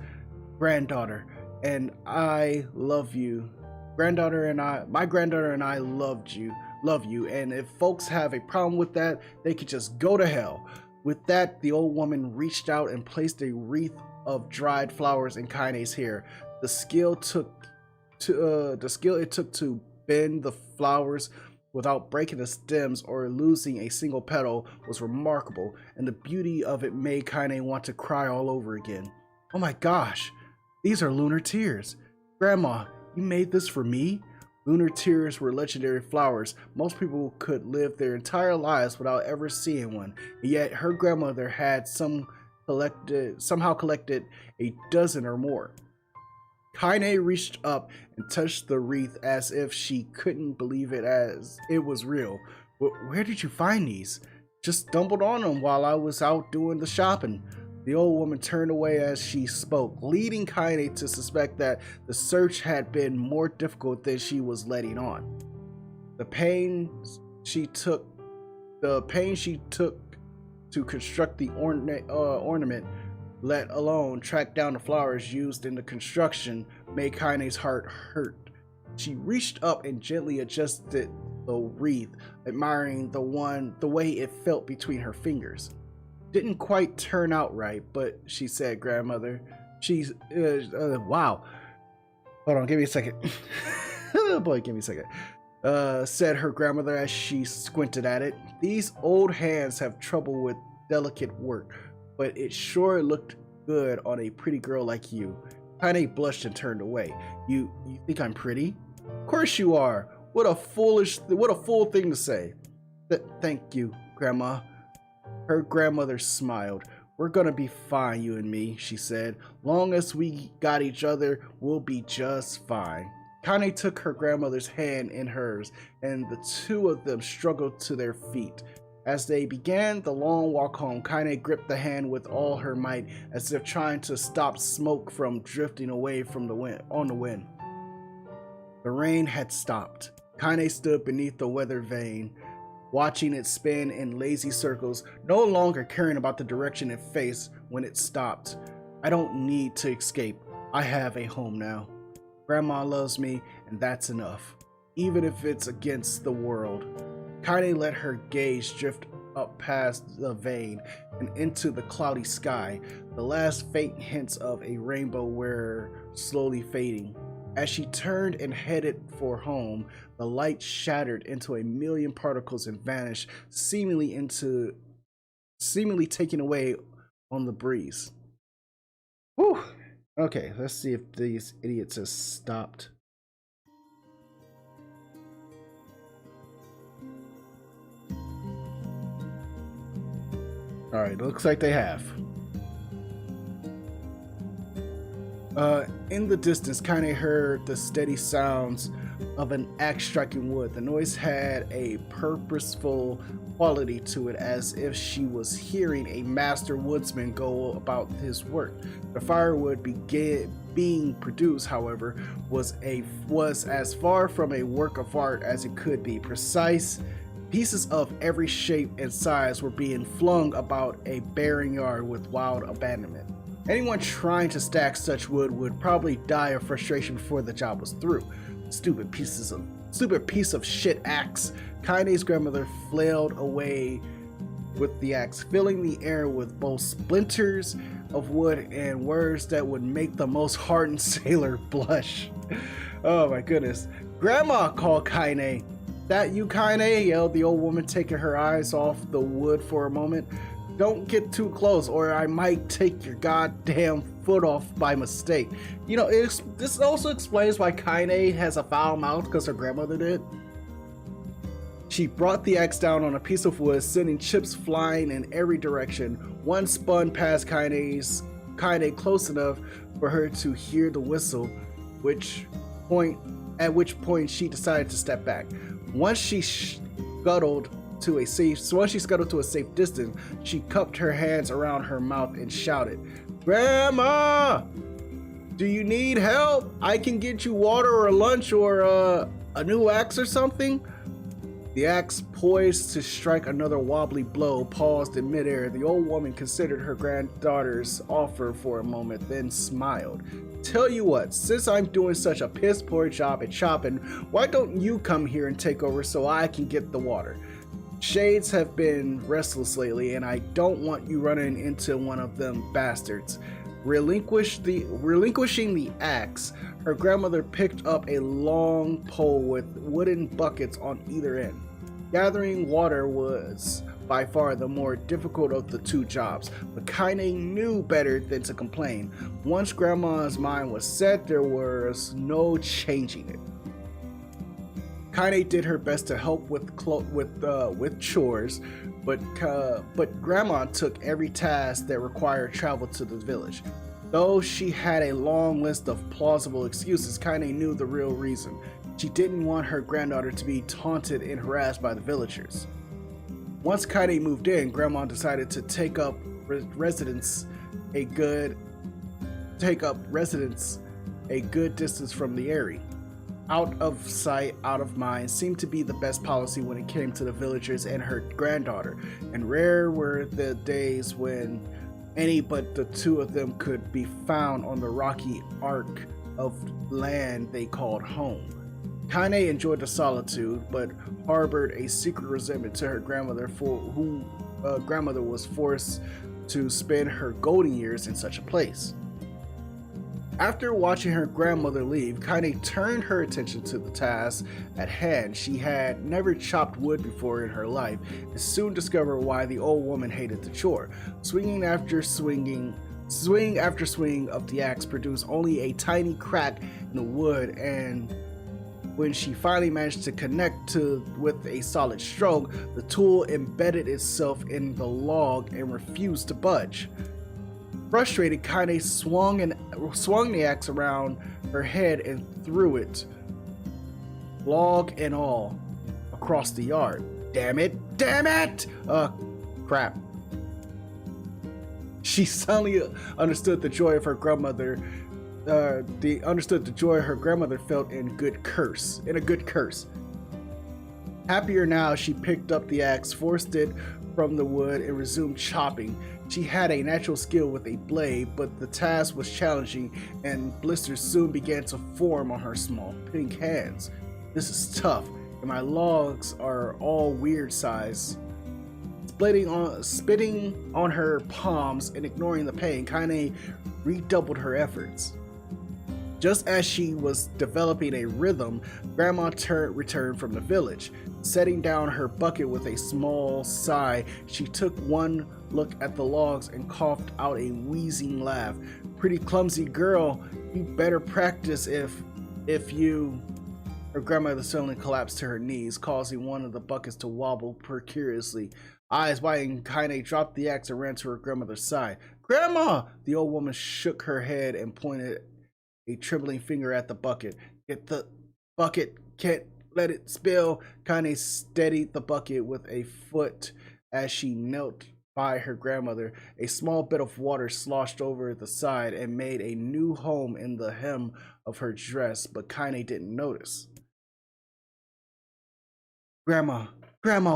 Granddaughter, and I love you. My granddaughter and I love you, and if folks have a problem with that, they could just go to hell. With that, the old woman reached out and placed a wreath of dried flowers in Kaine's hair. The skill it took to bend the flowers without breaking the stems or losing a single petal was remarkable, and the beauty of it made Kaine want to cry all over again. Oh my gosh, these are lunar tears. Grandma, you made this for me? Lunar tears were legendary flowers. Most people could live their entire lives without ever seeing one, and yet her grandmother had somehow collected a dozen or more. Kaine reached up and touched the wreath as if she couldn't believe it as it was real. Where did you find these? Just stumbled on them while I was out doing the shopping. The old woman turned away as she spoke, leading Kaine to suspect that the search had been more difficult than she was letting on. The pain she took to construct the ornament, let alone track down the flowers used in the construction, made Kaine's heart hurt. She reached up and gently adjusted the wreath, admiring the way it felt between her fingers. Didn't quite turn out right, but she said, Grandmother, wow. Hold on, give me a second. Boy, give me a second. Said her grandmother as she squinted at it. These old hands have trouble with delicate work, but it sure looked good on a pretty girl like you. Kaine blushed and turned away. You think I'm pretty? Of course you are. What a fool thing to say. Thank you, Grandma. Her grandmother smiled. We're gonna be fine, you and me, she said. Long as we got each other, we'll be just fine. Kaine took her grandmother's hand in hers, and the two of them struggled to their feet. As they began the long walk home, Kaine gripped the hand with all her might, as if trying to stop smoke from drifting away from the wind. The rain had stopped. Kaine stood beneath the weather vane, watching it spin in lazy circles, no longer caring about the direction it faced when it stopped. I don't need to escape. I have a home now. Grandma loves me, and that's enough, even if it's against the world. Kaine let her gaze drift up past the vane and into the cloudy sky. The last faint hints of a rainbow were slowly fading. As she turned and headed for home, the light shattered into a million particles and vanished, seemingly taken away on the breeze. Whew. Okay, let's see if these idiots have stopped. All right, looks like they have. In the distance, Kaine heard the steady sounds of an axe striking wood. The noise had a purposeful quality to it, as if she was hearing a master woodsman go about his work. The firewood being produced, however, was as far from a work of art as it could be. Precise pieces of every shape and size were being flung about a barren yard with wild abandonment. Anyone trying to stack such wood would probably die of frustration before the job was through. Stupid piece of shit axe. Kaine's grandmother flailed away with the axe, filling the air with both splinters of wood and words that would make the most hardened sailor blush. Oh my goodness. Grandma, called Kaine. That you, Kaine? Yelled the old woman, taking her eyes off the wood for a moment. Don't get too close or I might take your goddamn foot off by mistake. You know, this also explains why Kaine has a foul mouth, because her grandmother did. She brought the axe down on a piece of wood, sending chips flying in every direction. One spun past Kaine close enough for her to hear the whistle, at which point she decided to step back. Once she scuttled to a safe distance, she cupped her hands around her mouth and shouted, Grandma! Do you need help? I can get you water or lunch or a new axe or something. The axe, poised to strike another wobbly blow, paused in midair. The old woman considered her granddaughter's offer for a moment, then smiled. Tell you what, since I'm doing such a piss poor job at chopping, why don't you come here and take over so I can get the water? Shades have been restless lately, and I don't want you running into one of them bastards. Relinquishing the axe, her grandmother picked up a long pole with wooden buckets on either end. Gathering water was by far the more difficult of the two jobs, but Kaine knew better than to complain. Once Grandma's mind was set, there was no changing it. Kaine did her best to help with chores, but Grandma took every task that required travel to the village. Though she had a long list of plausible excuses, Kaine knew the real reason. She didn't want her granddaughter to be taunted and harassed by the villagers. Once Kaine moved in, Grandma decided to take up residence a good distance from the area. Out of sight, out of mind seemed to be the best policy when it came to the villagers and her granddaughter, and rare were the days when any but the two of them could be found on the rocky arc of land they called home. Kaine enjoyed the solitude, but harbored a secret resentment to her grandmother, for whom grandmother was forced to spend her golden years in such a place. After watching her grandmother leave, Kaine turned her attention to the task at hand. She had never chopped wood before in her life, and soon discovered why the old woman hated the chore. Swing after swing of the axe produced only a tiny crack in the wood, and when she finally managed to connect with a solid stroke, the tool embedded itself in the log and refused to budge. Frustrated, Kaine swung the axe around her head and threw it, log and all, across the yard. Damn it! Crap. She suddenly understood the joy of her grandmother. Understood the joy her grandmother felt in a good curse. Happier now, she picked up the axe, forced it from the wood, and resumed chopping. She had a natural skill with a blade, but the task was challenging, and blisters soon began to form on her small pink hands. This is tough, and my logs are all weird size. Spitting on her palms and ignoring the pain, Kaine redoubled her efforts. Just as she was developing a rhythm, Grandma returned from the village. Setting down her bucket with a small sigh, she took one look at the logs and coughed out a wheezing laugh. Pretty clumsy girl, you better practice if you... Her grandmother suddenly collapsed to her knees, causing one of the buckets to wobble precariously. Eyes wide, Kaine dropped the axe and ran to her grandmother's side. Grandma! The old woman shook her head and pointed a trembling finger at the bucket. Get the bucket, can't let it spill. Kaine steadied the bucket with a foot as she knelt by her grandmother. A small bit of water sloshed over the side and made a new home in the hem of her dress, but Kaine didn't notice. Grandma,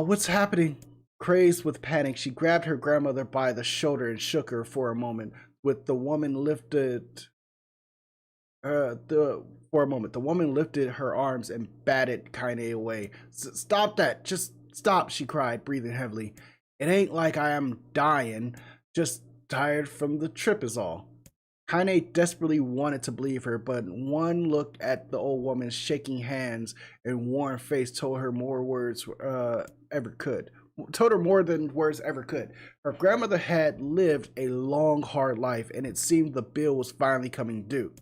what's happening? Crazed with panic, she grabbed her grandmother by the shoulder and shook her for a moment. The woman lifted her arms and batted Kaine away. Stop that! Just stop! She cried, breathing heavily. It ain't like I am dying, just tired from the trip is all. Kaine desperately wanted to believe her, but one look at the old woman's shaking hands and worn face told her more than words ever could. Her grandmother had lived a long, hard life, and it seemed the bill was finally coming due.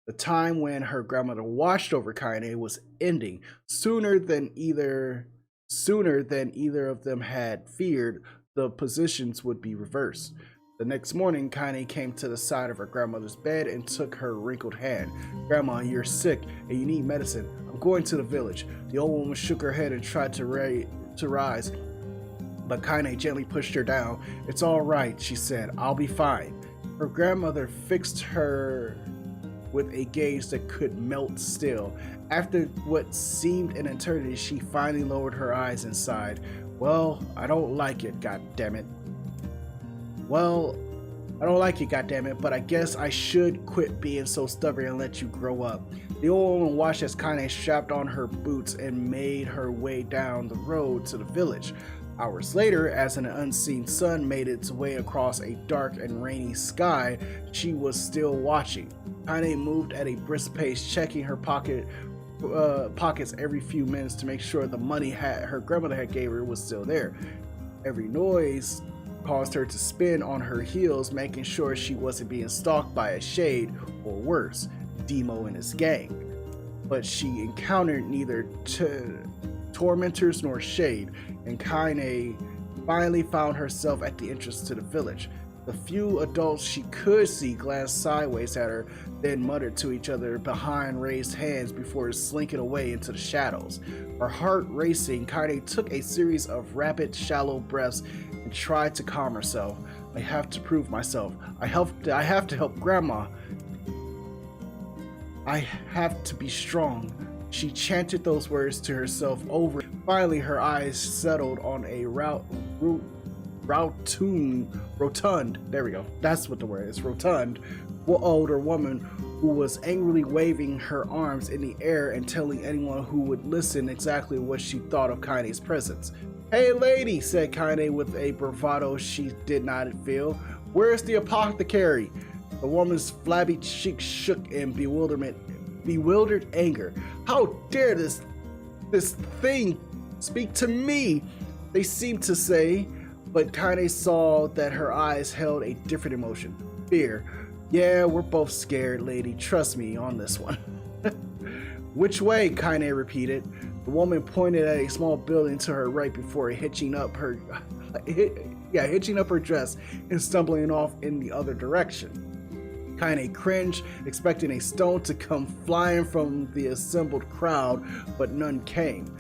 The time when her grandmother watched over Kaine was ending. Sooner than either of them had feared, the positions would be reversed. The next morning, Kaine came to the side of her grandmother's bed and took her wrinkled hand. Grandma, you're sick and you need medicine. I'm going to the village. The old woman shook her head and tried to rise, but Kaine gently pushed her down. It's all right, she said. I'll be fine. Her grandmother fixed her with a gaze that could melt steel. After what seemed an eternity, she finally lowered her eyes and sighed. Well, I don't like it, goddammit. Well, I don't like it, goddammit, but I guess I should quit being so stubborn and let you grow up. The old woman watched as Kaine strapped on her boots and made her way down the road to the village. Hours later, as an unseen sun made its way across a dark and rainy sky, she was still watching. Kaine moved at a brisk pace, checking her pockets every few minutes to make sure the money her grandmother had gave her was still there. Every noise caused her to spin on her heels, making sure she wasn't being stalked by a shade, or worse, Demo and his gang. But she encountered neither tormentors nor shade, and Kaine finally found herself at the entrance to the village. The few adults she could see glanced sideways at her, then muttered to each other behind raised hands before slinking away into the shadows. Her heart racing, Kaine took a series of rapid, shallow breaths and tried to calm herself. I have to prove myself. I have to help Grandma. I have to be strong. She chanted those words to herself over. Finally, her eyes settled on a rotund, there we go, that's what the word is, rotund, older woman who was angrily waving her arms in the air and telling anyone who would listen exactly what she thought of Kaine's presence. Hey lady, said Kaine with a bravado she did not feel. Where's the apothecary? The woman's flabby cheeks shook in bewildered anger. How dare this thing speak to me? They seemed to say, but Kaine saw that her eyes held a different emotion. Fear. Yeah, we're both scared, lady. Trust me on this one. Which way? Kaine repeated. The woman pointed at a small building to her right before hitching up her dress and stumbling off in the other direction. Kaine cringed, expecting a stone to come flying from the assembled crowd, but none came.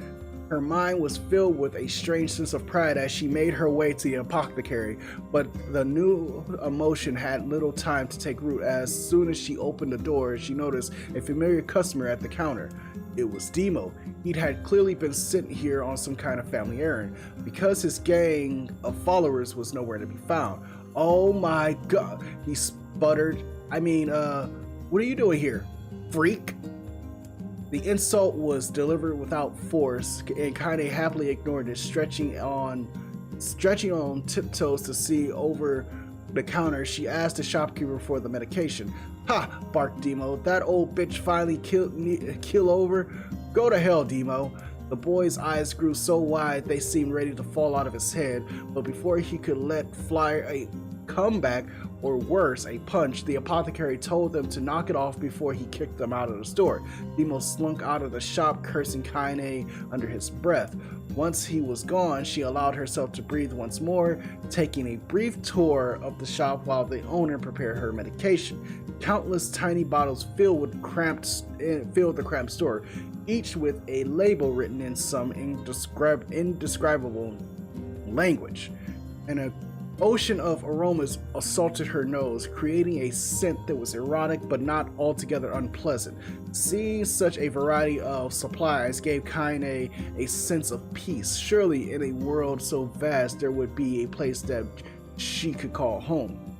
Her mind was filled with a strange sense of pride as she made her way to the apothecary, but the new emotion had little time to take root. As soon as she opened the door, she noticed a familiar customer at the counter. It was Demo. He had clearly been sent here on some kind of family errand, because his gang of followers was nowhere to be found. Oh my god, he sputtered. What are you doing here, freak? The insult was delivered without force, and Kaine happily ignored it, stretching on tiptoes to see over the counter. She asked the shopkeeper for the medication. Ha! Barked Demo. That old bitch finally kill over? Go to hell, Demo. The boy's eyes grew so wide they seemed ready to fall out of his head, but before he could let fly a comeback, or worse, a punch, the apothecary told them to knock it off before he kicked them out of the store. Demo slunk out of the shop, cursing Kaine under his breath. Once he was gone, she allowed herself to breathe once more, taking a brief tour of the shop while the owner prepared her medication. Countless tiny bottles filled the cramped store, each with a label written in some indescribable language. And an ocean of aromas assaulted her nose, creating a scent that was erotic but not altogether unpleasant. Seeing such a variety of supplies gave Kaine a sense of peace. Surely in a world so vast there would be a place that she could call home.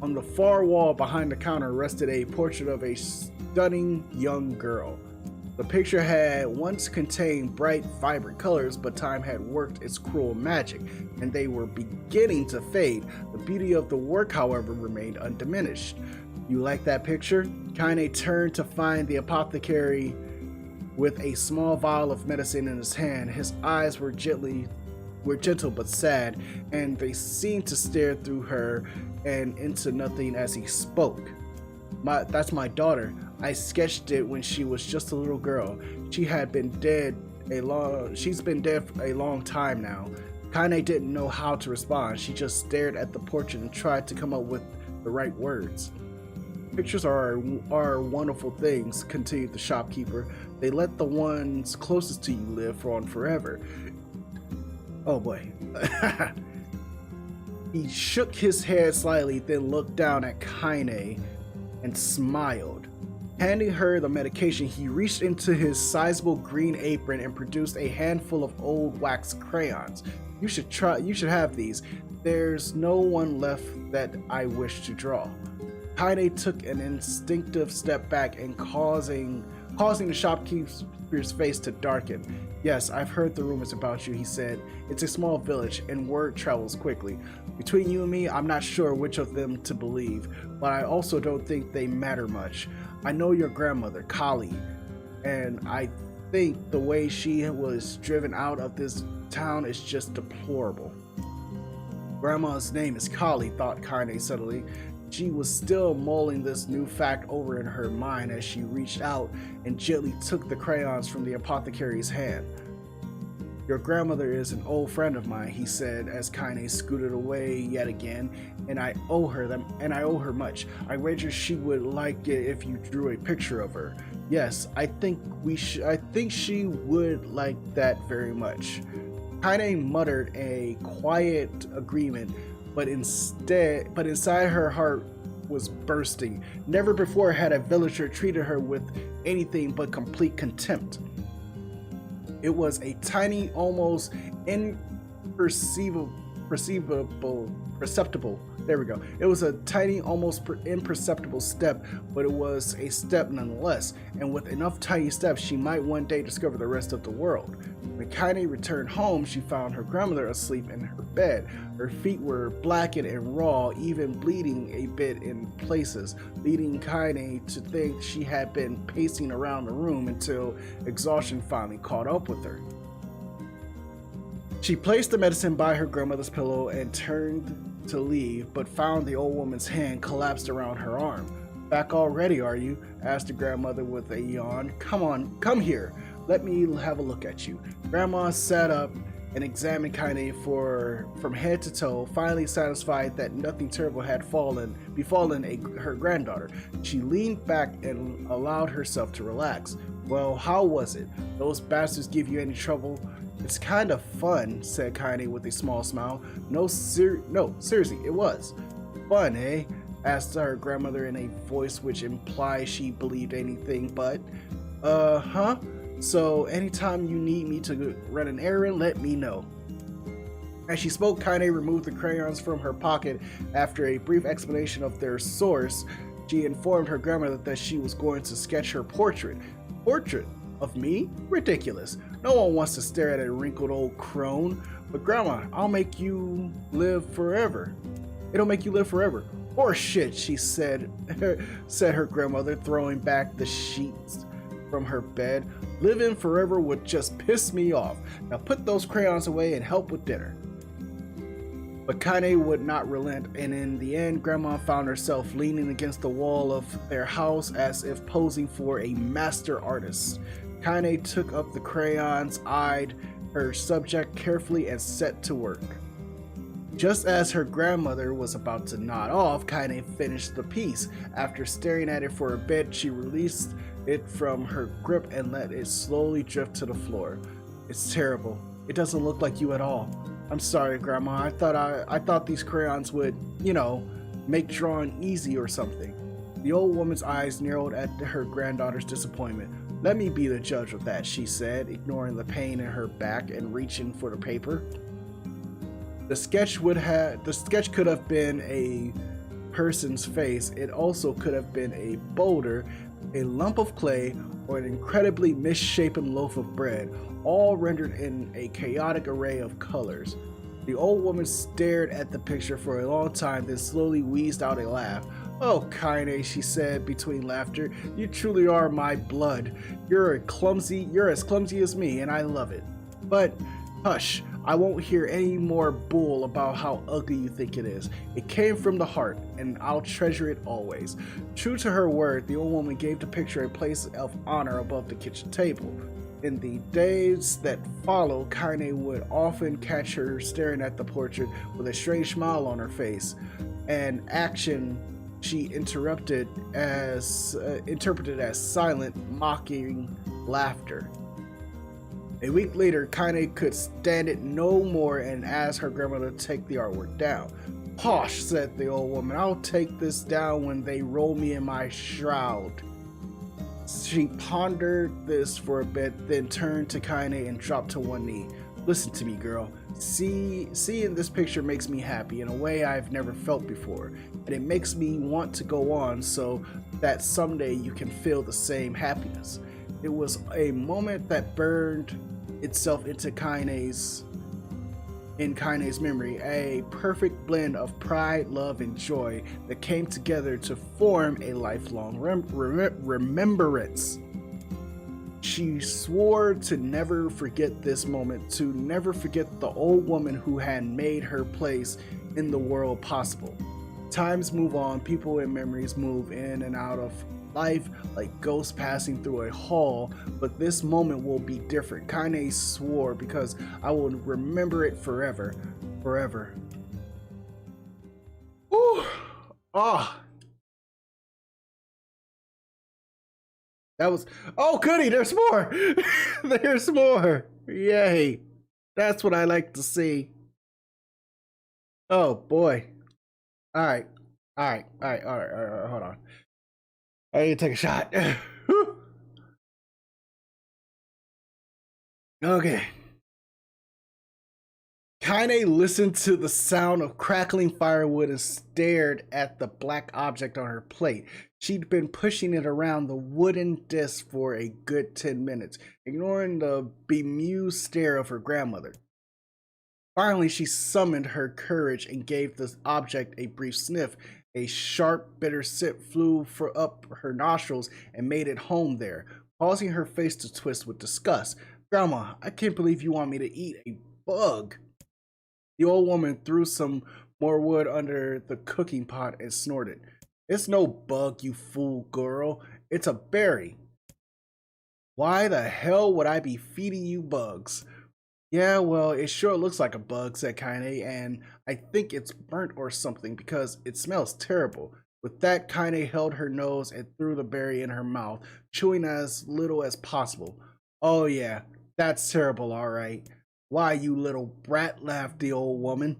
On the far wall behind the counter rested a portrait of a stunning young girl. The picture had once contained bright, vibrant colors, but time had worked its cruel magic, and they were beginning to fade. The beauty of the work, however, remained undiminished. You like that picture? Kaine turned to find the apothecary with a small vial of medicine in his hand. His eyes were gentle but sad, and they seemed to stare through her and into nothing as he spoke. That's my daughter. I sketched it when she was just a little girl. She's been dead a long time now. Kaine didn't know how to respond. She just stared at the portrait and tried to come up with the right words. Pictures are wonderful things, continued the shopkeeper. They let the ones closest to you live on forever. Oh boy. He shook his head slightly, then looked down at Kaine. and smiled. Handing her the medication, he reached into his sizable green apron and produced a handful of old wax crayons. You should have these. There's no one left that I wish to draw. Kaine took an instinctive step back and causing the shopkeeper's face to darken. Yes, I've heard the rumors about you, he said. It's a small village and word travels quickly. Between you and me, I'm not sure which of them to believe, but I also don't think they matter much. I know your grandmother, Kali, and I think the way she was driven out of this town is just deplorable. Grandma's name is Kali, thought Kaine suddenly. She was still mulling this new fact over in her mind as she reached out and gently took the crayons from the apothecary's hand. Your grandmother is an old friend of mine, he said as Kaine scooted away yet again, and I owe her much. I wager she would like it if you drew a picture of her. Yes, I think she would like that very much. Kaine muttered a quiet agreement, but inside her heart was bursting. Never before had a villager treated her with anything but complete contempt. It was a tiny, almost imperceptible. There we go. It was a tiny, almost imperceptible step, but it was a step nonetheless. And with enough tiny steps, she might one day discover the rest of the world. When Kaine returned home, she found her grandmother asleep in her bed. Her feet were blackened and raw, even bleeding a bit in places, leading Kaine to think she had been pacing around the room until exhaustion finally caught up with her. She placed the medicine by her grandmother's pillow and turned to leave, but found the old woman's hand collapsed around her arm. From already, are you? Asked the grandmother with a yawn. Come on, come here. Let me have a look at you. Grandma sat up and examined Kaine from head to toe, finally satisfied that nothing terrible had befallen her granddaughter. She leaned back and allowed herself to relax. Well, how was it? Those bastards give you any trouble? It's kind of fun, said Kaine with a small smile. No, seriously, it was. Fun, eh? Asked her grandmother in a voice which implied she believed anything but. Huh? So anytime you need me to run an errand, let me know. As she spoke, Kaine removed the crayons from her pocket. After a brief explanation of their source, she informed her grandmother that she was going to sketch her portrait. Portrait? Of me? Ridiculous. No one wants to stare at a wrinkled old crone. But Grandma, I'll make you live forever. It'll make you live forever. Or shit, she said, said her grandmother, throwing back the sheets from her bed. Living forever would just piss me off. Now put those crayons away and help with dinner. But Kaine would not relent, and in the end, Grandma found herself leaning against the wall of their house as if posing for a master artist. Kaine took up the crayons, eyed her subject carefully, and set to work. Just as her grandmother was about to nod off, Kaine finished the piece. After staring at it for a bit, she released it from her grip and let it slowly drift to the floor. It's terrible. It doesn't look like you at all. I'm sorry, Grandma. I thought these crayons would, make drawing easy or something. The old woman's eyes narrowed at her granddaughter's disappointment. Let me be the judge of that, she said, ignoring the pain in her back and reaching for the paper. The sketch could have been a person's face. It also could have been a boulder, a lump of clay, or an incredibly misshapen loaf of bread, all rendered in a chaotic array of colors. The old woman stared at the picture for a long time, then slowly wheezed out a laugh. Oh, Kaine, she said between laughter, you truly are my blood. You're as clumsy as me, and I love it. But hush, I won't hear any more bull about how ugly you think it is. It came from the heart, and I'll treasure it always. True to her word, the old woman gave the picture a place of honor above the kitchen table. In the days that followed, Kaine would often catch her staring at the portrait with a strange smile on her face, an action she interpreted as silent, mocking laughter. A week later, Kaine could stand it no more and asked her grandmother to take the artwork down. Posh, said the old woman. I'll take this down when they roll me in my shroud. She pondered this for a bit, then turned to Kaine and dropped to one knee. Listen to me, girl. Seeing this picture makes me happy in a way I've never felt before, and it makes me want to go on so that someday you can feel the same happiness. It was a moment that burned itself into Kaine's memory, a perfect blend of pride, love, and joy that came together to form a lifelong remembrance. She swore to never forget this moment, to never forget the old woman who had made her place in the world possible. Times move on, people and memories move in and out of life like ghosts passing through a hall, but this moment will be different. Kaine swore, because I will remember it forever. Forever. Ooh. Ah. That was, oh goody, there's more. There's more. Yay. That's what I like to see. Oh boy. All right, hold on. I need to take a shot. Okay. Kaine listened to the sound of crackling firewood and stared at the black object on her plate. She'd been pushing it around the wooden disc for a good 10 minutes, ignoring the bemused stare of her grandmother. Finally, she summoned her courage and gave the object a brief sniff. A sharp, bitter scent flew up her nostrils and made it home there, causing her face to twist with disgust. Grandma, I can't believe you want me to eat a bug. The old woman threw some more wood under the cooking pot and snorted. It's no bug, you fool girl. It's a berry. Why the hell would I be feeding you bugs? Yeah, well, it sure looks like a bug, said Kaine, and I think it's burnt or something because it smells terrible. With that, Kaine held her nose and threw the berry in her mouth, chewing as little as possible. Oh yeah, that's terrible, all right. Why, you little brat, laughed the old woman.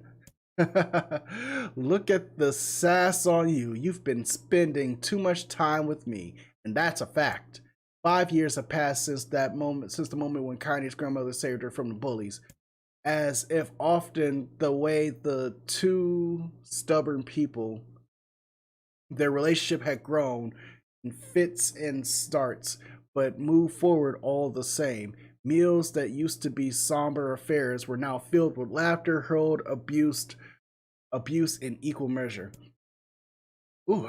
Look at the sass on you. You've been spending too much time with me, and that's a fact. 5 years have passed since the moment when Kaine's grandmother saved her from the bullies. As if often the way the two stubborn people, their relationship had grown in fits and starts, but moved forward all the same. Meals that used to be somber affairs were now filled with laughter, hurled abuse in equal measure. Ooh.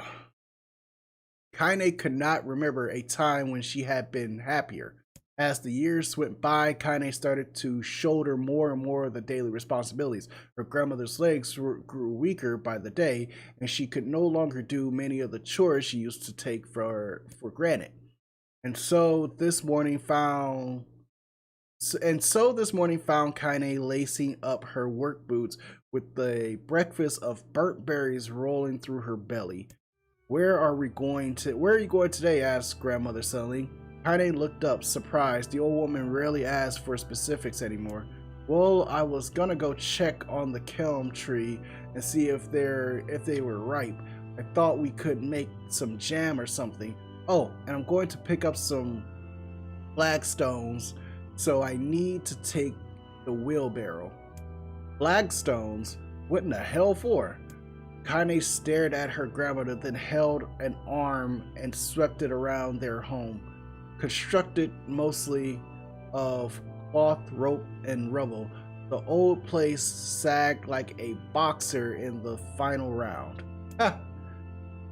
Kaine could not remember a time when she had been happier. As the years went by, Kaine started to shoulder more and more of the daily responsibilities. Her grandmother's legs grew weaker by the day, and she could no longer do many of the chores she used to take for granted. And so this morning found Kaine lacing up her work boots with the breakfast of burnt berries rolling through her belly. Where are you going today? Asked grandmother suddenly. Kaine looked up, surprised. The old woman rarely asked for specifics anymore. Well, I was gonna go check on the kelm tree and see if they were ripe. I thought we could make some jam or something. Oh, and I'm going to pick up some flagstones, so I need to take the wheelbarrow. Flagstones? What in the hell for? Kaine stared at her grandmother, then held an arm and swept it around their home. Constructed mostly of cloth, rope, and rubble, the old place sagged like a boxer in the final round. Ha!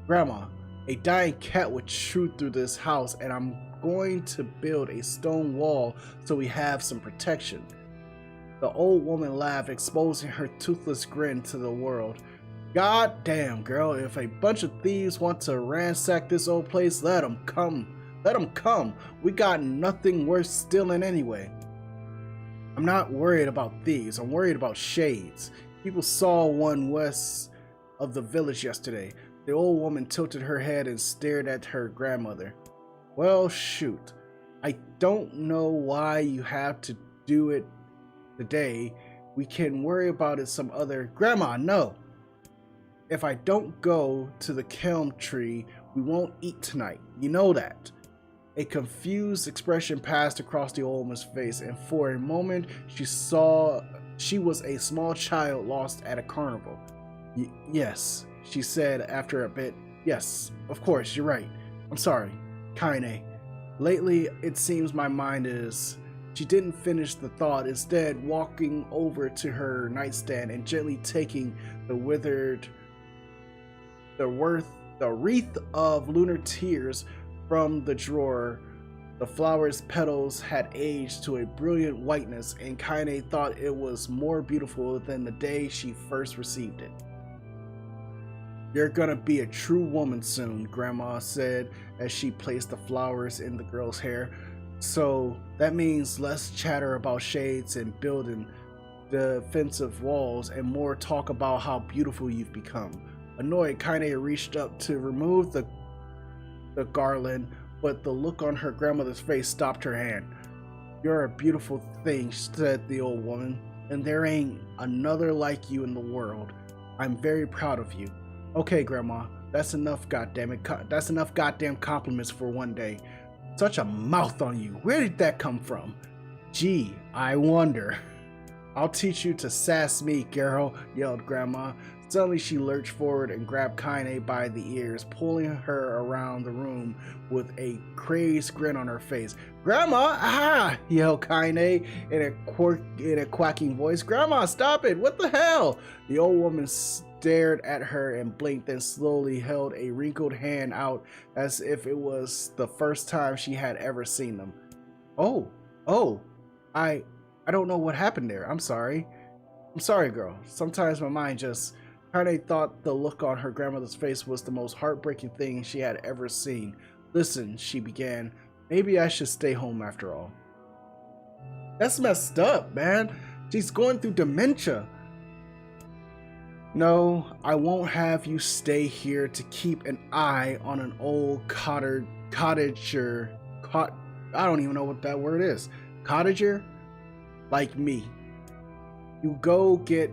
Grandma, a dying cat would shoot through this house, and I'm going to build a stone wall so we have some protection. The old woman laughed, exposing her toothless grin to the world. God damn, girl, if a bunch of thieves want to ransack this old place, let them come. Let them come. We got nothing worth stealing anyway. I'm not worried about thieves. I'm worried about shades. People saw one west of the village yesterday. The old woman tilted her head and stared at her grandmother. Well, shoot. I don't know why you have to do it today. We can worry about it some other... Grandma, no. if I don't go to the kelm tree, we won't eat tonight. You know that. A confused expression passed across the old woman's face, and for a moment she saw she was a small child lost at a carnival. Yes, she said after a bit. Yes, of course, you're right. I'm sorry. Kaine. Lately, it seems my mind is... She didn't finish the thought, instead walking over to her nightstand and gently taking the wreath of lunar tears from the drawer. The flower's petals had aged to a brilliant whiteness, and Kaine thought it was more beautiful than the day she first received it. You're gonna be a true woman soon, Grandma said as she placed the flowers in the girl's hair. So that means less chatter about shades and building defensive walls and more talk about how beautiful you've become. Annoyed, Kaine reached up to remove the garland, but the look on her grandmother's face stopped her hand. You're a beautiful thing, said the old woman, and there ain't another like you in the world. I'm very proud of you. Okay, Grandma, that's enough, goddammit. That's enough goddamn compliments for one day. Such a mouth on you. Where did that come from? Gee, I wonder. I'll teach you to sass me, girl, yelled Grandma. Suddenly she lurched forward and grabbed Kaine by the ears, pulling her around the room with a crazed grin on her face. Grandma, ah! yelled Kaine in a quacking voice. Grandma, stop it! What the hell? The old woman stared at her and blinked, then slowly held a wrinkled hand out as if it was the first time she had ever seen them. Oh, I don't know what happened there. I'm sorry, girl. Sometimes my mind just... Kaine thought the look on her grandmother's face was the most heartbreaking thing she had ever seen. Listen, she began. Maybe I should stay home after all. That's messed up, man. She's going through dementia. No, I won't have you stay here to keep an eye on an old cottager. I don't even know what that word is. Cottager? Like me. You go get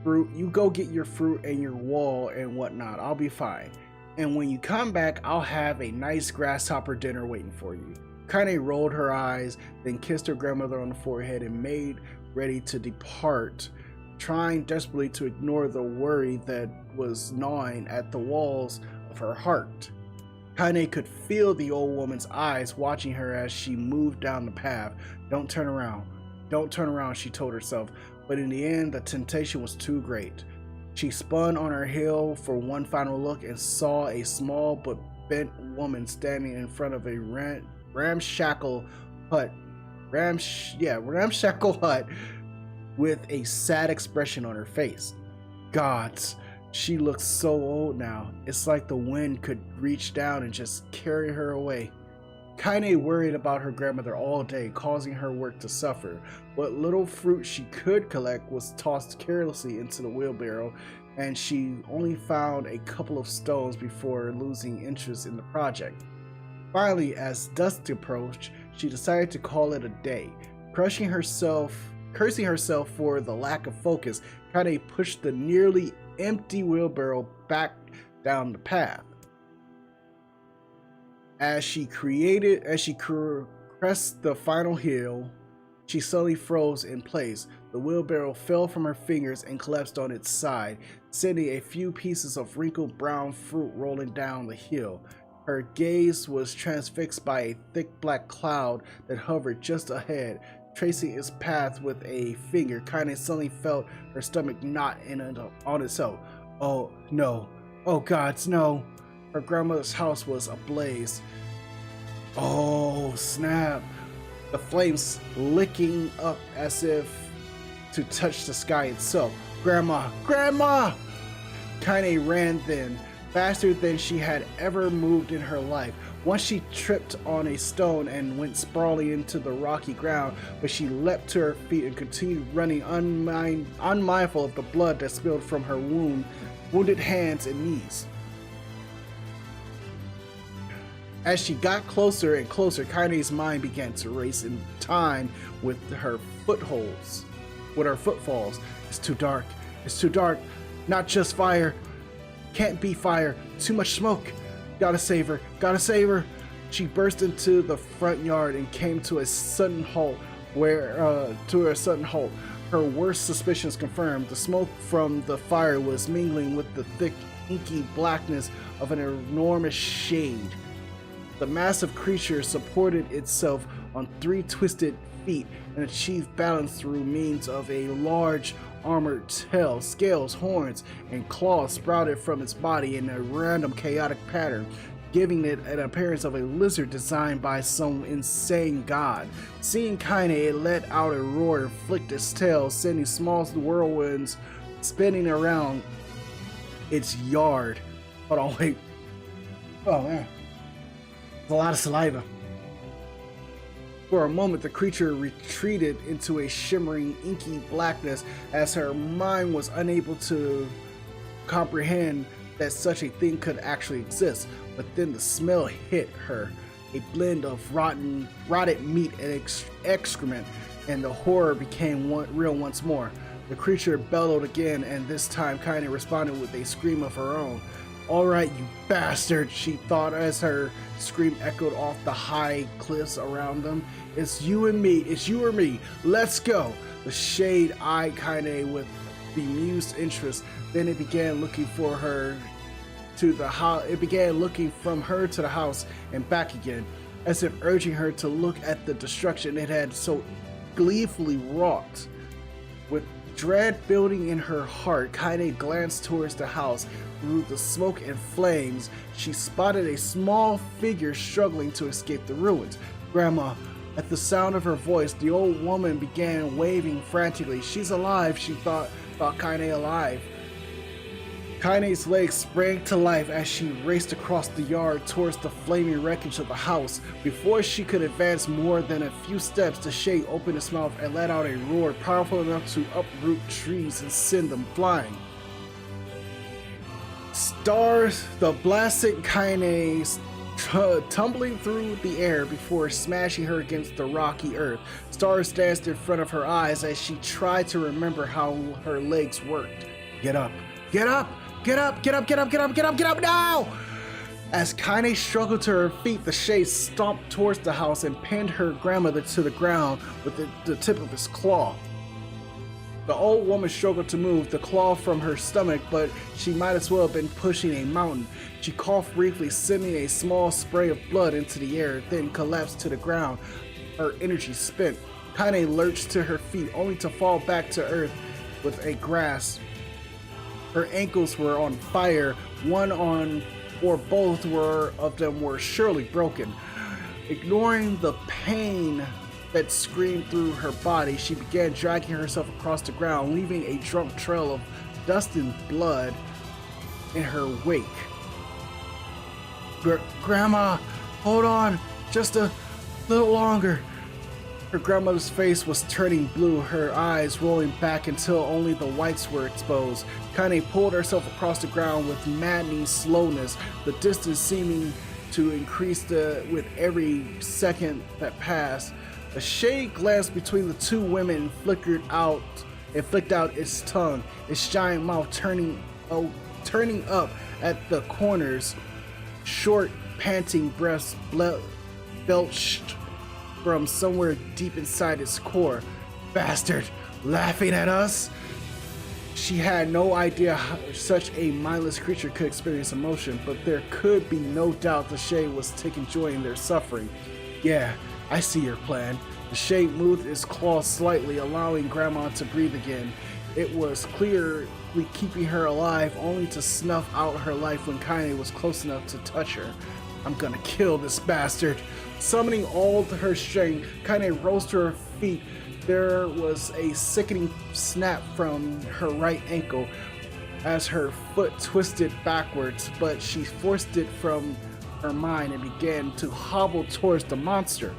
your fruit and your wall and whatnot. I'll be fine. And when you come back, I'll have a nice grasshopper dinner waiting for you. Kaine rolled her eyes, then kissed her grandmother on the forehead and made ready to depart, trying desperately to ignore the worry that was gnawing at the walls of her heart. Kaine could feel the old woman's eyes watching her as she moved down the path. Don't turn around, she told herself. But in the end, the temptation was too great. She spun on her heel for one final look and saw a small but bent woman standing in front of a ramshackle hut with a sad expression on her face. Gods, she looks so old now. It's like the wind could reach down and just carry her away. Kaine worried about her grandmother all day, causing her work to suffer. What little fruit she could collect was tossed carelessly into the wheelbarrow, and she only found a couple of stones before losing interest in the project. Finally, as dusk approached, she decided to call it a day. Cursing herself for the lack of focus, Kaine pushed the nearly empty wheelbarrow back down the path. As she crest the final hill, she suddenly froze in place. The wheelbarrow fell from her fingers and collapsed on its side, sending a few pieces of wrinkled brown fruit rolling down the hill. Her gaze was transfixed by a thick black cloud that hovered just ahead, tracing its path with a finger. Kaine suddenly felt her stomach knot on itself. Oh no! Oh gods, no! Her grandmother's house was ablaze. Oh snap! The flames licking up as if to touch the sky itself. Grandma! Grandma! Kaine ran then, faster than she had ever moved in her life. Once she tripped on a stone and went sprawling into the rocky ground, but she leapt to her feet and continued running, unmindful of the blood that spilled from her wounded hands and knees. As she got closer and closer, Kaine's mind began to race in time with her footfalls. It's too dark. Not just fire. Can't be fire. Too much smoke. Gotta save her. Gotta save her. She burst into the front yard and came to a sudden halt. Her worst suspicions confirmed. The smoke from the fire was mingling with the thick, inky blackness of an enormous shade. The massive creature supported itself on 3 twisted feet and achieved balance through means of a large armored tail. Scales, horns, and claws sprouted from its body in a random chaotic pattern, giving it an appearance of a lizard designed by some insane god. Seeing Kaine, it let out a roar and flicked its tail, sending small whirlwinds spinning around its yard. Hold on, wait. Oh man. There's a lot of saliva. For a moment, the creature retreated into a shimmering, inky blackness as her mind was unable to comprehend that such a thing could actually exist. But then the smell hit her, a blend of rotted meat and excrement, and the horror became real once more. The creature bellowed again, and this time Kaine responded with a scream of her own. "All right, you bastard," she thought as her scream echoed off the high cliffs around them. "It's you and me. It's you or me. Let's go." The shade eyed Kaine with bemused interest. Then it began looking for her to the house. It began looking from her to the house and back again, as if urging her to look at the destruction it had so gleefully wrought. With dread building in her heart, Kaine glanced towards the house. Through the smoke and flames, she spotted a small figure struggling to escape the ruins. "Grandma." At the sound of her voice, the old woman began waving frantically. "She's alive," she thought Kaine alive. Kaine's legs sprang to life as she raced across the yard towards the flaming wreckage of the house. Before she could advance more than a few steps, the shade opened its mouth and let out a roar powerful enough to uproot trees and send them flying. Stars, the blasted Kaine tumbling through the air before smashing her against the rocky earth. Stars danced in front of her eyes as she tried to remember how her legs worked. "Get up, get up, get up, get up, get up, get up, get up, get up now!" As Kaine struggled to her feet, the shade stomped towards the house and pinned her grandmother to the ground with the tip of his claw. The old woman struggled to move the claw from her stomach, but she might as well have been pushing a mountain. She coughed briefly, sending a small spray of blood into the air, then collapsed to the ground, her energy spent. Kaine lurched to her feet, only to fall back to earth with a grasp. Her ankles were on fire. One or both of them were surely broken. Ignoring the pain that screamed through her body, she began dragging herself across the ground, leaving a drunk trail of dust and blood in her wake. Grandma, hold on, just a little longer." Her grandmother's face was turning blue, her eyes rolling back until only the whites were exposed. Kaine pulled herself across the ground with maddening slowness, the distance seeming to increase with every second that passed. A shade glanced between the two women and flicked out its tongue, its giant mouth turning up at the corners. Short, panting breaths belched from somewhere deep inside its core. "Bastard! Laughing at us?" She had no idea how such a mindless creature could experience emotion, but there could be no doubt the shade was taking joy in their suffering. "Yeah, I see your plan." The shade moved its claws slightly, allowing Grandma to breathe again. It was clearly keeping her alive, only to snuff out her life when Kaine was close enough to touch her. "I'm gonna kill this bastard." Summoning all her strength, Kaine rose to her feet. There was a sickening snap from her right ankle as her foot twisted backwards, but she forced it from her mind and began to hobble towards the monster.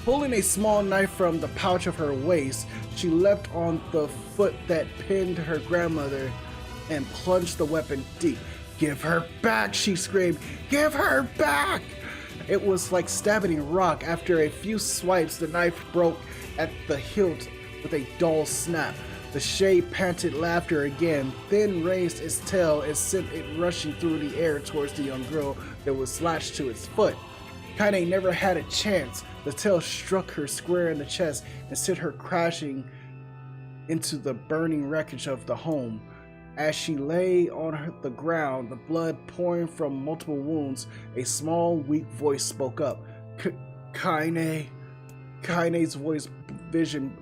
Pulling a small knife from the pouch of her waist, she leapt on the foot that pinned her grandmother and plunged the weapon deep. "Give her back!" she screamed. "Give her back!" It was like stabbing a rock. After a few swipes, the knife broke at the hilt with a dull snap. The shade panted laughter again, then raised its tail and sent it rushing through the air towards the young girl that was lashed to its foot. Kaine never had a chance. The tail struck her square in the chest and sent her crashing into the burning wreckage of the home. As she lay on the ground, the blood pouring from multiple wounds, a small, weak voice spoke up. Kaine. Kaine's vision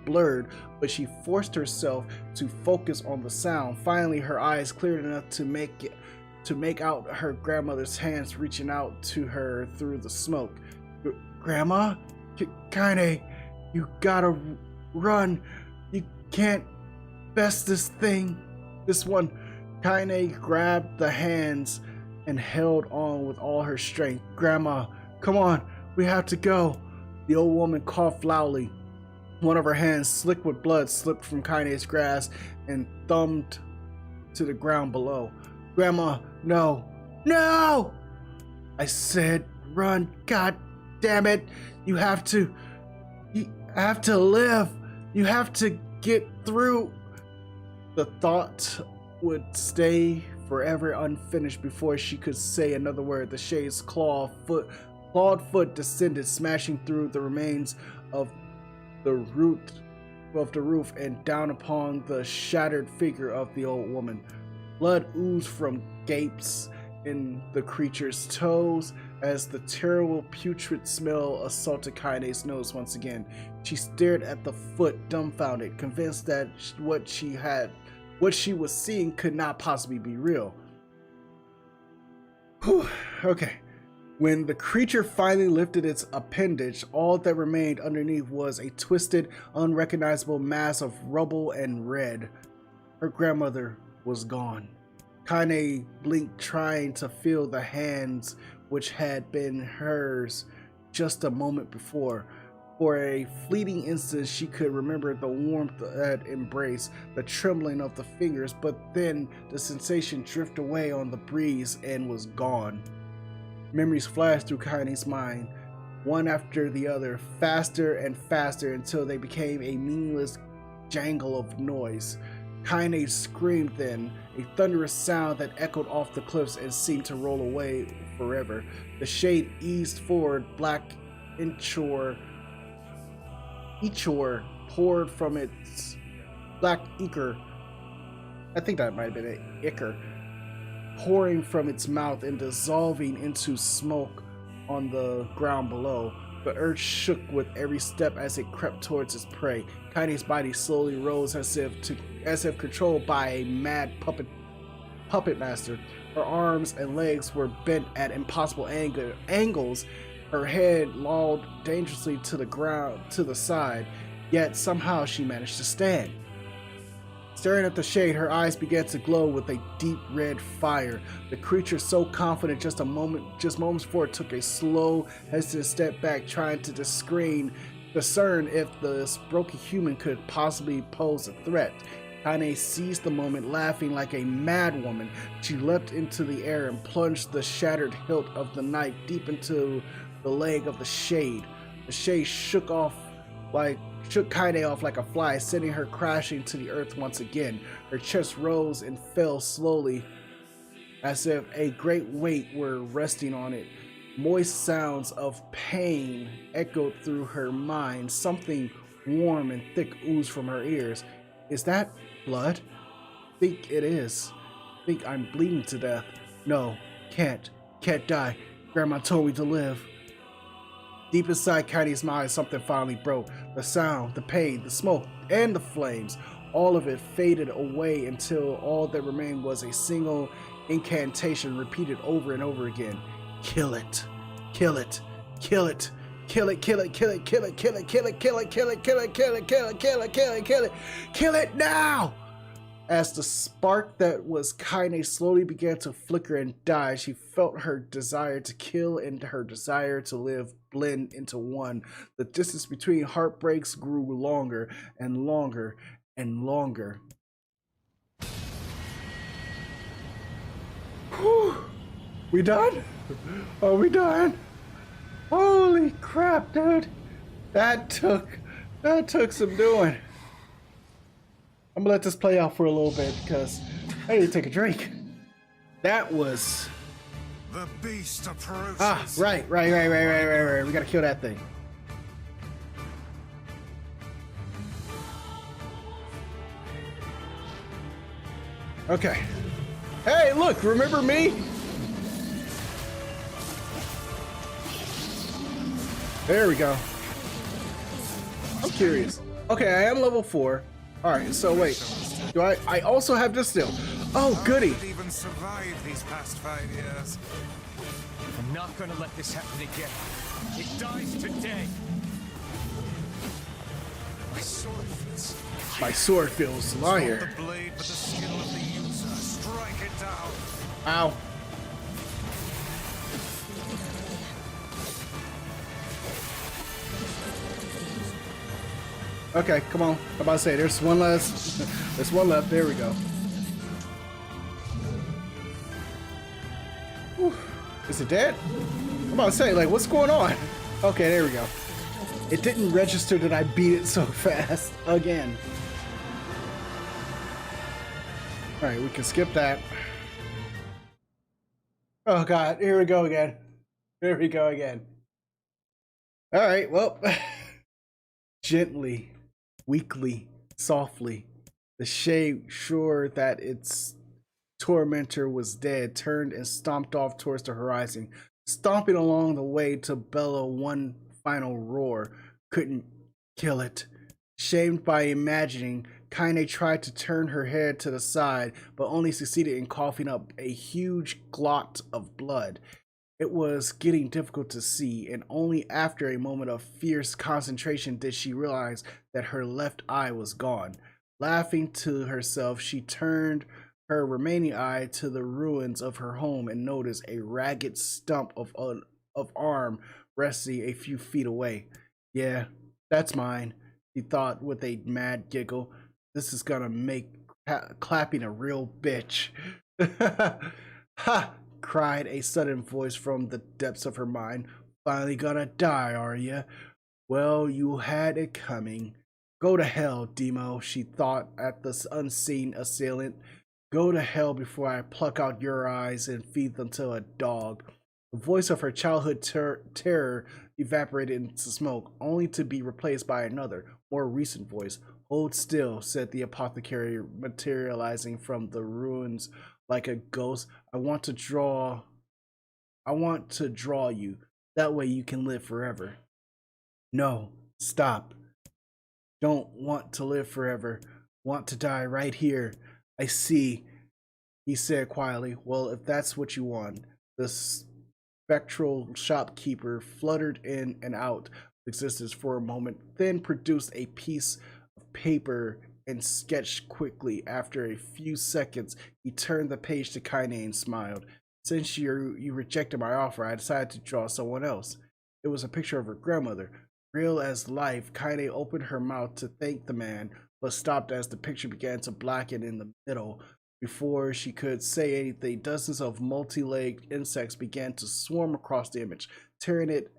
blurred, but she forced herself to focus on the sound. Finally, her eyes cleared enough to make out her grandmother's hands reaching out to her through the smoke. Grandma? Kaine, you gotta run. You can't best this one. Kaine grabbed the hands and held on with all her strength. Grandma, come on, we have to go. The old woman coughed loudly. One of her hands, slick with blood, slipped from Kaine's grasp and thumbed to the ground below. Grandma, no. No! I said run. God damn it. You have to live. You have to get through. The thought would stay forever unfinished before she could say another word. The shade's clawed foot descended, smashing through the remains of the roof and down upon the shattered figure of the old woman. Blood oozed from gapes in the creature's toes as the terrible putrid smell assaulted Kaine's nose once again. She stared at the foot, dumbfounded, convinced that what she was seeing could not possibly be real. Whew, okay. When the creature finally lifted its appendage, all that remained underneath was a twisted, unrecognizable mass of rubble and red. Her grandmother was gone. Kaine blinked, trying to feel the hands which had been hers just a moment before. For a fleeting instant, she could remember the warmth that embrace, the trembling of the fingers, but then the sensation drifted away on the breeze and was gone. Memories flashed through Kaine's mind, one after the other, faster and faster until they became a meaningless jangle of noise. Kaine screamed then, a thunderous sound that echoed off the cliffs and seemed to roll away forever. The shade eased forward, black ichor poured from its black ichor. I think that might have been an ichor. Pouring from its mouth and dissolving into smoke on the ground below. The earth shook with every step as it crept towards its prey. Kaine's body slowly rose as if controlled by a mad puppet master. Her arms and legs were bent at impossible angles. Her head lolled dangerously to the side, yet somehow she managed to stand. Staring at the shade, her eyes began to glow with a deep red fire. The creature, so confident just moments before, took a slow, hesitant step back, trying to discern if this broken human could possibly pose a threat. Kaine seized the moment, laughing like a mad woman. She leapt into the air and plunged the shattered hilt of the knife deep into the leg of the shade. The shade shook Kaine off like a fly, sending her crashing to the earth once again. Her chest rose and fell slowly, as if a great weight were resting on it. Moist sounds of pain echoed through her mind. Something warm and thick oozed from her ears. Is that blood? Think it is. Think I'm bleeding to death. No, can't die. Grandma told me to live. Deep inside Kaine's mind, something finally broke. The sound, the pain, the smoke, and the flames. All of it faded away until all that remained was a single incantation repeated over and over again. Kill it. Kill it. Kill it. Kill it, kill it, kill it, kill it, kill it, kill it, kill it, kill it, kill it, kill it, kill it, kill it, kill it, kill it, kill it now! As the spark that was Kaine slowly began to flicker and die, she felt her desire to kill and her desire to live blend into one. The distance between heartbreaks grew longer and longer and longer. Whew. We done? Are we done? Holy crap, dude. That took some doing. I'm gonna let this play out for a little bit because I need to take a drink. That was The beast approaches. right. We gotta kill that thing. Okay. Hey, look, remember me? There we go. I'm curious. Okay, I am level 4. Alright, so wait. Do I also have this still? Oh, goody. How did it even survive these past 5 years? I'm not gonna let this happen again. It dies today. My sword feels. My sword feels liar. The blade with the skill of the user. Strike it down. Ow. Okay, come on. I'm about to say there's one less. There's one left. There we go. Whew. Is it dead? I'm about to say, like, what's going on? Okay, there we go. It didn't register that I beat it so fast again. All right, we can skip that. Oh God, here we go again. Here we go again. All right, well, gently, weakly, softly, the shade, sure that its tormentor was dead, turned and stomped off towards the horizon, stomping along the way to bellow one final roar. Couldn't kill it. Shamed by imagining, Kaine tried to turn her head to the side, but only succeeded in coughing up a huge glot of blood. It was getting difficult to see, and only after a moment of fierce concentration did she realize that her left eye was gone. Laughing to herself, she turned her remaining eye to the ruins of her home and noticed a ragged stump of arm resting a few feet away. Yeah, that's mine, he thought with a mad giggle. This is gonna make clapping a real bitch. Ha! Cried a sudden voice from the depths of her mind. Finally gonna die, are ya? Well, you had it coming. Go to hell, Demo, she thought at the unseen assailant. Go to hell before I pluck out your eyes and feed them to a dog. The voice of her childhood terror evaporated into smoke, only to be replaced by another, more recent voice. Hold still, said the apothecary, materializing from the ruins like a ghost. I want to draw you. That way you can live forever. No, stop. Don't want to live forever. Want to die right here. I see, he said quietly. Well, if that's what you want. The spectral shopkeeper fluttered in and out of existence for a moment, then produced a piece of paper and sketched quickly. After a few seconds, he turned the page to Kaine and smiled. Since you rejected my offer, I decided to draw someone else. It was a picture of her grandmother. Real as life, Kaine opened her mouth to thank the man, but stopped as the picture began to blacken in the middle. Before she could say anything, dozens of multi-legged insects began to swarm across the image, tearing at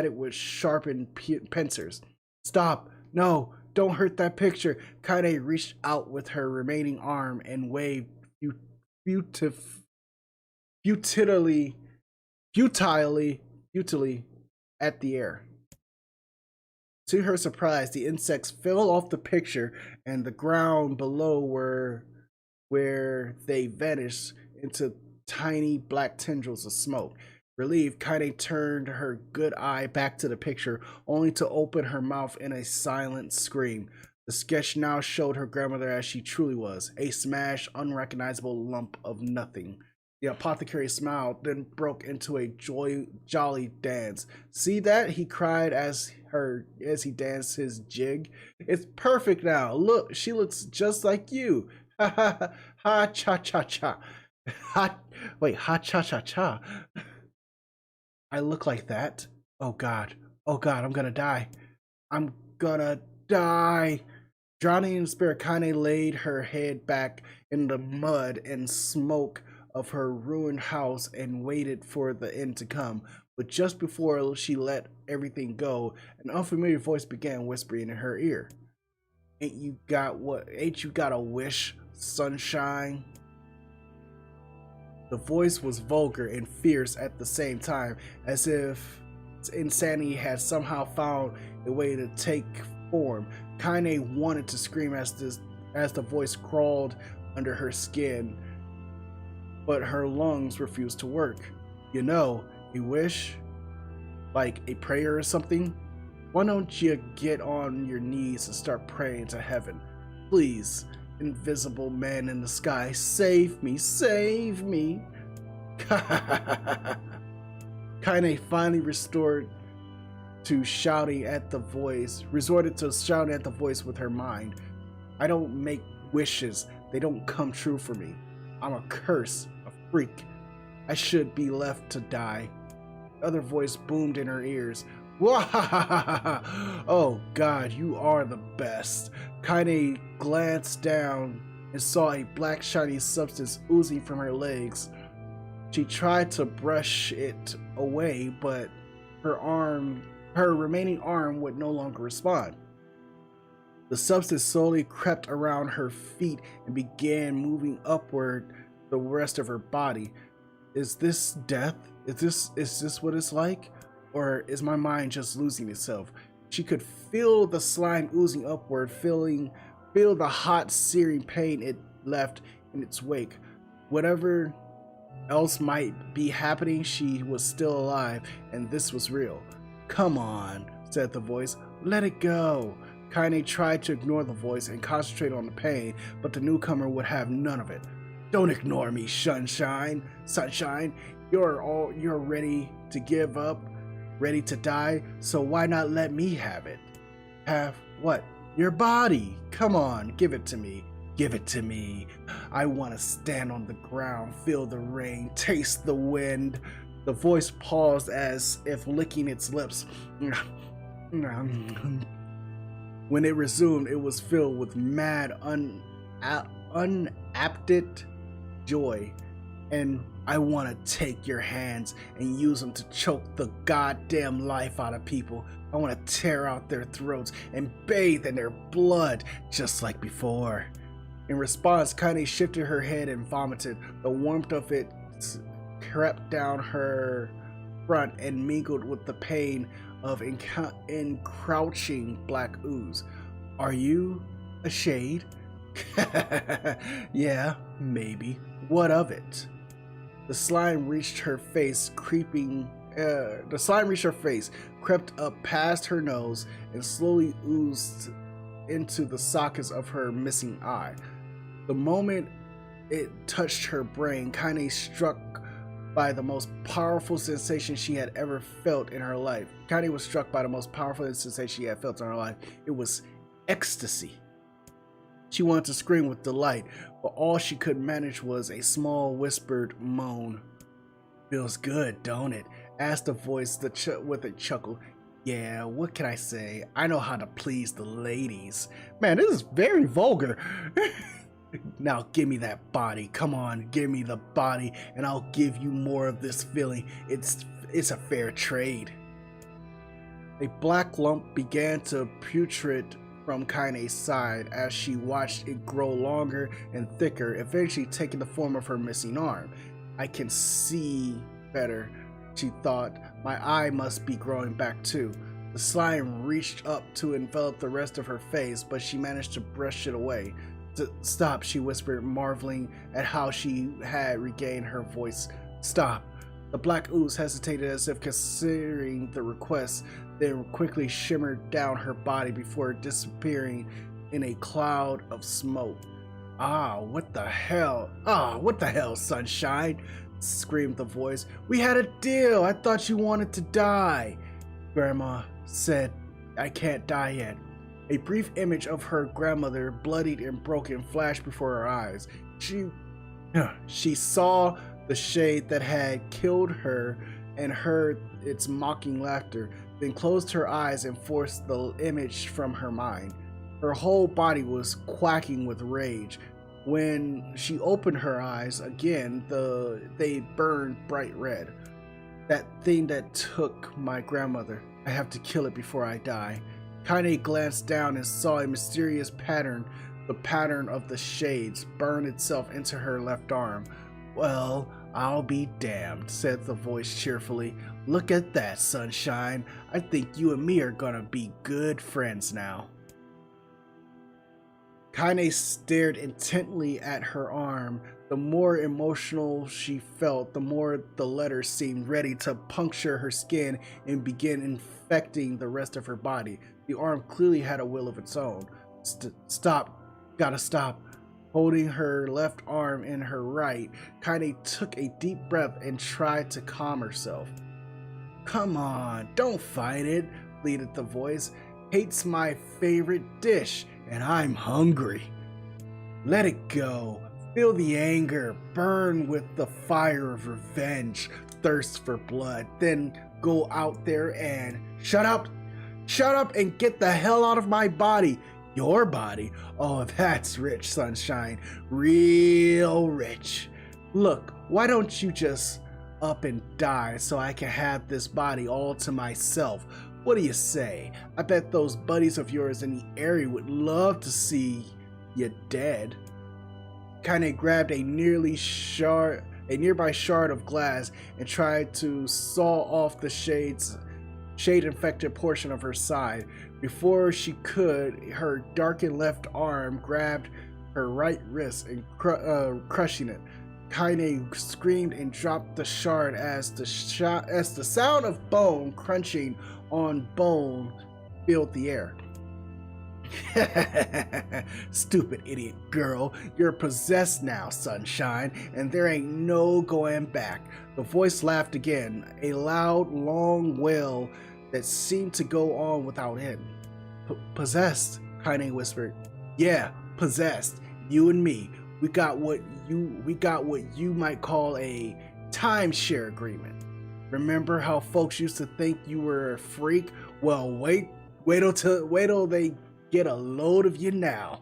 it with sharpened pincers. Stop! No! Don't hurt that picture! Kaine reached out with her remaining arm and waved futilely at the air. To her surprise, the insects fell off the picture and the ground below where they vanished into tiny black tendrils of smoke. Relieved, Kaine turned her good eye back to the picture, only to open her mouth in a silent scream. The sketch now showed her grandmother as she truly was, a smashed, unrecognizable lump of nothing. The apothecary smiled, then broke into a jolly dance. See that? He cried as he danced his jig. It's perfect now. Look, she looks just like you. Ha ha ha, ha cha cha cha. Ha cha cha cha. I look like that. Oh God, I'm gonna die. I'm gonna die. Drowning in spirit, Kaine laid her head back in the mud and smoke of her ruined house and waited for the end to come. But just before she let everything go, an unfamiliar voice began whispering in her ear. Ain't you got a wish, sunshine? The voice was vulgar and fierce at the same time, as if insanity had somehow found a way to take form. Kaine wanted to scream as the voice crawled under her skin, but her lungs refused to work. You know, a wish? Like a prayer or something? Why don't you get on your knees and start praying to heaven? Please, invisible man in the sky, save me, save me. Kaine finally resorted to shouting at the voice with her mind. I don't make wishes, they don't come true for me. I'm a curse, a freak. I should be left to die. The other voice boomed in her ears. Oh God, you are the best. Kaine glanced down and saw a black shiny substance oozing from her legs. She tried to brush it away, but her remaining arm would no longer respond. The substance slowly crept around her feet and began moving upward the rest of her body. Is this death? Is this what it's like? Or is my mind just losing itself? She could feel the slime oozing upward, feel the hot, searing pain it left in its wake. Whatever else might be happening, she was still alive, and this was real. Come on, said the voice. Let it go. Kaine tried to ignore the voice and concentrate on the pain, but the newcomer would have none of it. Don't ignore me, Sunshine. You're ready to give up, ready to die, so why not let me have it? Have what? Your body. Come on, give it to me. Give it to me. I want to stand on the ground, feel the rain, taste the wind. The voice paused as if licking its lips. When it resumed, it was filled with mad, unapted joy. And I want to take your hands and use them to choke the goddamn life out of people. I want to tear out their throats and bathe in their blood, just like before. In response, Kaine shifted her head and vomited. The warmth of it crept down her front and mingled with the pain of encroaching black ooze. Are you a shade? Yeah, maybe. What of it? The slime reached her face, crept up past her nose, and slowly oozed into the sockets of her missing eye. The moment it touched her brain, Kaine struck by the most powerful sensation she had ever felt in her life. Kaine was struck by the most powerful sensation she had felt in her life. It was ecstasy. She wanted to scream with delight, but all she could manage was a small whispered moan. Feels good, don't it? Asked the voice with a chuckle. Yeah, what can I say? I know how to please the ladies. Man, this is very vulgar. Now give me that body. Come on, give me the body, and I'll give you more of this feeling. It's a fair trade. A black lump began to protrude from Kaine's side as she watched it grow longer and thicker, eventually taking the form of her missing arm. I can see better, she thought. My eye must be growing back too. The slime reached up to envelop the rest of her face, but she managed to brush it away. Stop, she whispered, marveling at how she had regained her voice. Stop. The black ooze hesitated as if considering the request, then quickly shimmered down her body before disappearing in a cloud of smoke. What the hell, Sunshine? Screamed the voice. We had a deal. I thought you wanted to die. Grandma said, I can't die yet. A brief image of her grandmother, bloodied and broken, flashed before her eyes. She saw the shade that had killed her and heard its mocking laughter, then closed her eyes and forced the image from her mind. Her whole body was quacking with rage. When she opened her eyes again, they burned bright red. That thing that took my grandmother. I have to kill it before I die. Kaine glanced down and saw a mysterious pattern, the pattern of the shades, burn itself into her left arm. Well, I'll be damned, said the voice cheerfully. Look at that, Sunshine. I think you and me are gonna be good friends now. Kaine stared intently at her arm. The more emotional she felt, the more the letters seemed ready to puncture her skin and begin infecting the rest of her body. The arm clearly had a will of its own. Stop. Gotta stop. Holding her left arm in her right, Kaine took a deep breath and tried to calm herself. Come on, don't fight it, pleaded the voice. Hate's my favorite dish, and I'm hungry. Let it go. Feel the anger, burn with the fire of revenge, thirst for blood, then go out there and shut up and get the hell out of my body. Your body? Oh, that's rich, Sunshine. Real rich. Look, why don't you just up and die so I can have this body all to myself? What do you say? I bet those buddies of yours in the area would love to see you dead. Kaine grabbed a nearby shard of glass and tried to saw off the shade-infected portion of her side. Before she could, her darkened left arm grabbed her right wrist and crushing it. Kaine screamed and dropped the shard as the sound of bone crunching on bone filled the air. Stupid idiot girl, you're possessed now, Sunshine, and there ain't no going back. The voice laughed again, a loud, long wail that seemed to go on without end. Possessed, Kaine whispered. Yeah, possessed. You and me. We got what you might call a timeshare agreement. Remember how folks used to think you were a freak? Well, wait till they get a load of you now.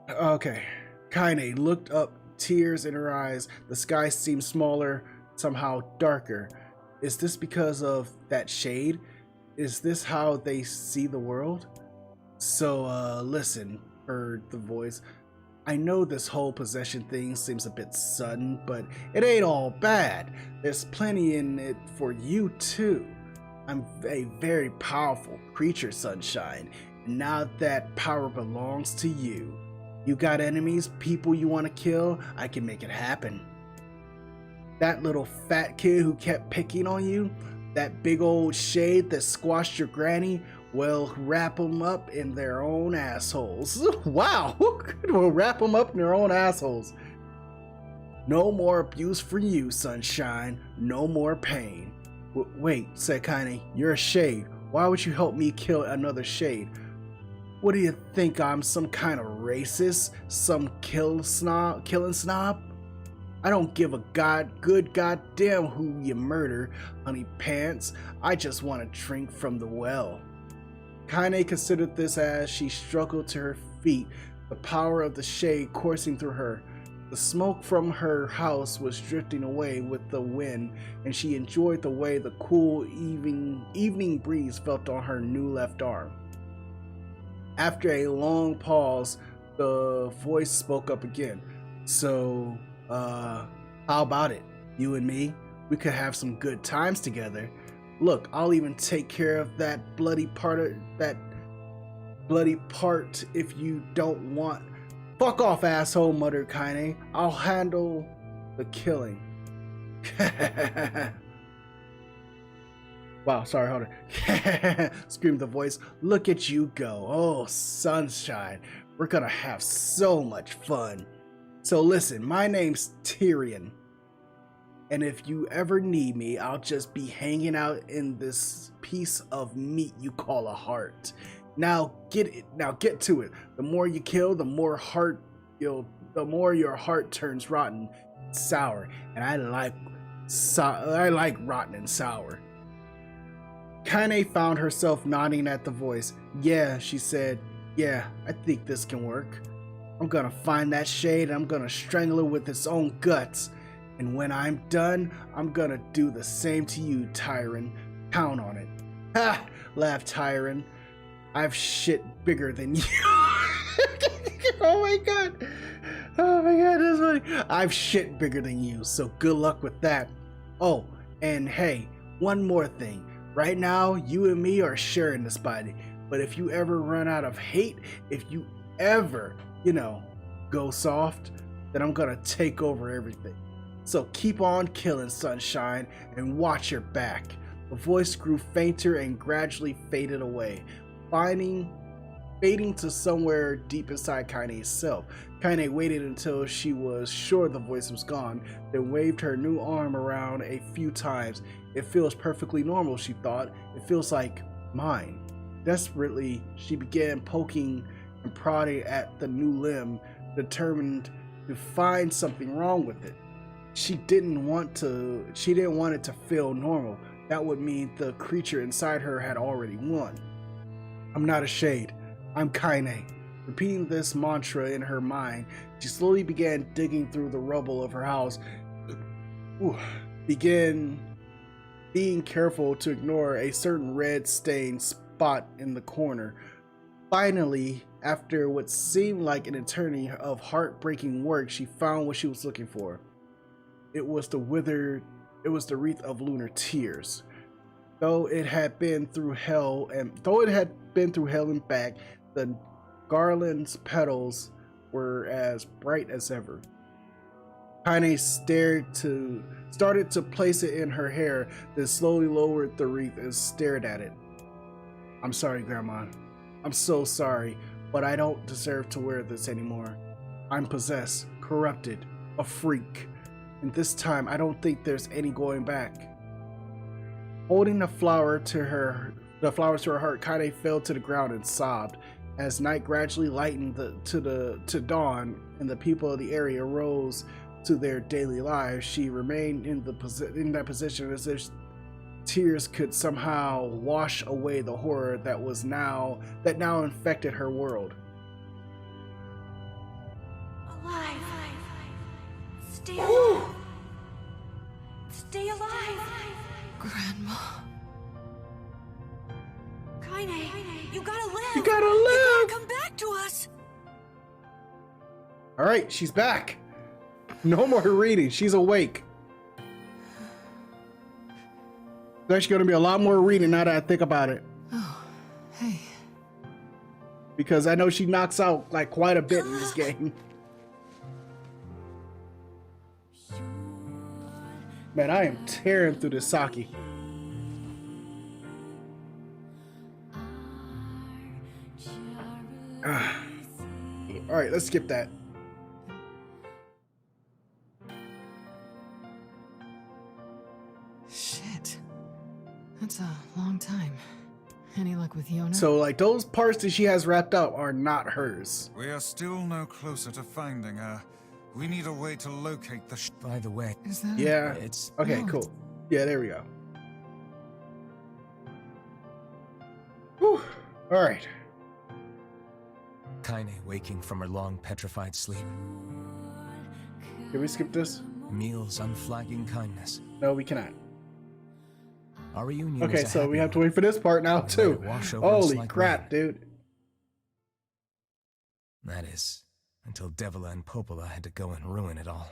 Okay. Kaine looked up, tears in her eyes. The sky seemed smaller, somehow darker. Is this because of that shade? Is this how they see the world? So, listen, heard the voice. I know this whole possession thing seems a bit sudden, but it ain't all bad. There's plenty in it for you, too. I'm a very powerful creature, Sunshine, and now that power belongs to you. You got enemies, people you want to kill? I can make it happen. That little fat kid who kept picking on you? That big old shade that squashed your granny? Well, wrap them up in their own assholes. Wow, we'll wrap them up in their own assholes. No more abuse for you, Sunshine. No more pain. Wait, said Kaine, you're a shade. Why would you help me kill another shade? What do you think, I'm some kind of racist? Some killing snob? I don't give a good goddamn who you murder, honey pants. I just want to drink from the well. Kaine considered this as she struggled to her feet, the power of the shade coursing through her. The smoke from her house was drifting away with the wind, and she enjoyed the way the cool evening breeze felt on her new left arm. After a long pause, the voice spoke up again. So, how about it? You and me? We could have some good times together. Look, I'll even take care of that bloody part if you don't want. Fuck off, asshole, muttered Kaine. I'll handle the killing. Wow, sorry, hold on. Screamed the voice. Look at you go. Oh, Sunshine. We're gonna have so much fun. So listen, my name's Tyrion. And if you ever need me, I'll just be hanging out in this piece of meat you call a heart. Now get to it. The more you kill, the more your heart turns rotten and sour. And I like rotten and sour. Kaine found herself nodding at the voice. Yeah, she said. Yeah, I think this can work. I'm gonna find that shade and I'm gonna strangle it with its own guts. And when I'm done, I'm gonna do the same to you, Tyrion. Count on it. Ha! Laughed Tyron. I've shit bigger than you. Oh my god. Oh my god, that's funny. I've shit bigger than you, so good luck with that. Oh, and hey, one more thing. Right now, you and me are sharing this body. But if you ever run out of hate, if you ever, go soft, then I'm gonna take over everything. So keep on killing, Sunshine, and watch your back. The voice grew fainter and gradually faded away, fading to somewhere deep inside Kaine's self. Kaine waited until she was sure the voice was gone, then waved her new arm around a few times. It feels perfectly normal, she thought. It feels like mine. Desperately, she began poking and prodding at the new limb, determined to find something wrong with it. She didn't want it to feel normal. That would mean the creature inside her had already won. I'm not a shade. I'm Kaine. Repeating this mantra in her mind, she slowly began digging through the rubble of her house. Began being careful to ignore a certain red stained spot in the corner. Finally, after what seemed like an eternity of heartbreaking work, she found what she was looking for. It was the wreath of lunar tears. Though it had been through hell and back, the garland's petals were as bright as ever. Kaine started to place it in her hair, then slowly lowered the wreath and stared at it. I'm sorry, Grandma. I'm so sorry, but I don't deserve to wear this anymore. I'm possessed, corrupted, a freak. And this time, I don't think there's any going back. Holding the flowers to her heart, Kaine fell to the ground and sobbed. As night gradually lightened to dawn, and the people of the area rose to their daily lives, she remained in that position as if tears could somehow wash away the horror that now infected her world. Alive. Stay alive. Stay alive. Grandma. Kaine, you gotta live. You gotta You live. gotta come back to us. All right, she's back. No more reading. She's awake. There's going to be a lot more reading now that I think about it. Oh, hey. Because I know she knocks out like quite a bit in this game. Man, I am tearing through this sake. All right, let's skip that. Shit. That's a long time. Any luck with Yona? So, like, those parts that she has wrapped up are not hers. We are still no closer to finding her. We need a way to locate the By the way, Is that Yeah. it's Okay, No, cool. Yeah, there we go. Whew. All right. Kaine waking from her long petrified sleep. Can we skip this? Meal's unflagging kindness. No, we cannot. Our reunion Okay, is a so we happy have to one. wait for this part now, Let too. it wash over us Holy like crap, rain. dude. That is, until Devila and Popola had to go and ruin it all.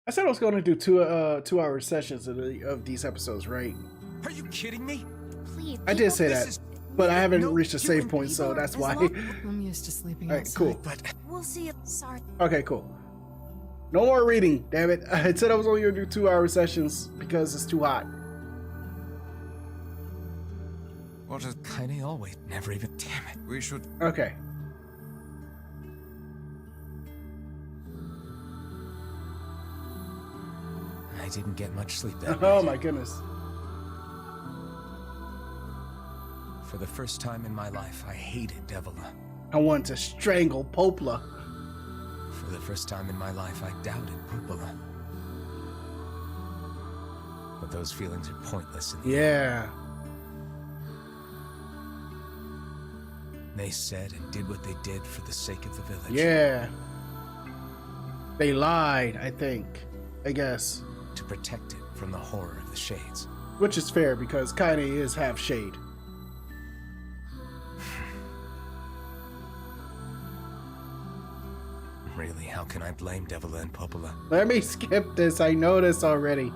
I said I was going to do 2-hour sessions of these episodes, right? Are you kidding me? Please. I did say This that, is- but I haven't No, reached a you save can- point, so that's as why. long- I'm used to sleeping All right, outside. cool. But We'll see if Sorry. Okay, cool. No more reading, damn it. I said I was only going to do 2-hour sessions because it's too hot. What is... Kaine always never even. Damn it. We should... Okay. I didn't get much sleep that Oh night. my goodness. For the first time in my life, I hated Devila. I wanted to strangle Popla. For the first time in my life, I doubted Popola. But those feelings are pointless in the end. Yeah. They said and did what they did for the sake of the village. Yeah. They lied, I think. I guess. To protect it from the horror of the Shades. Which is fair because Kaine is half shade. Really, how can I blame Devila and Popola? Let me skip this. I know this already.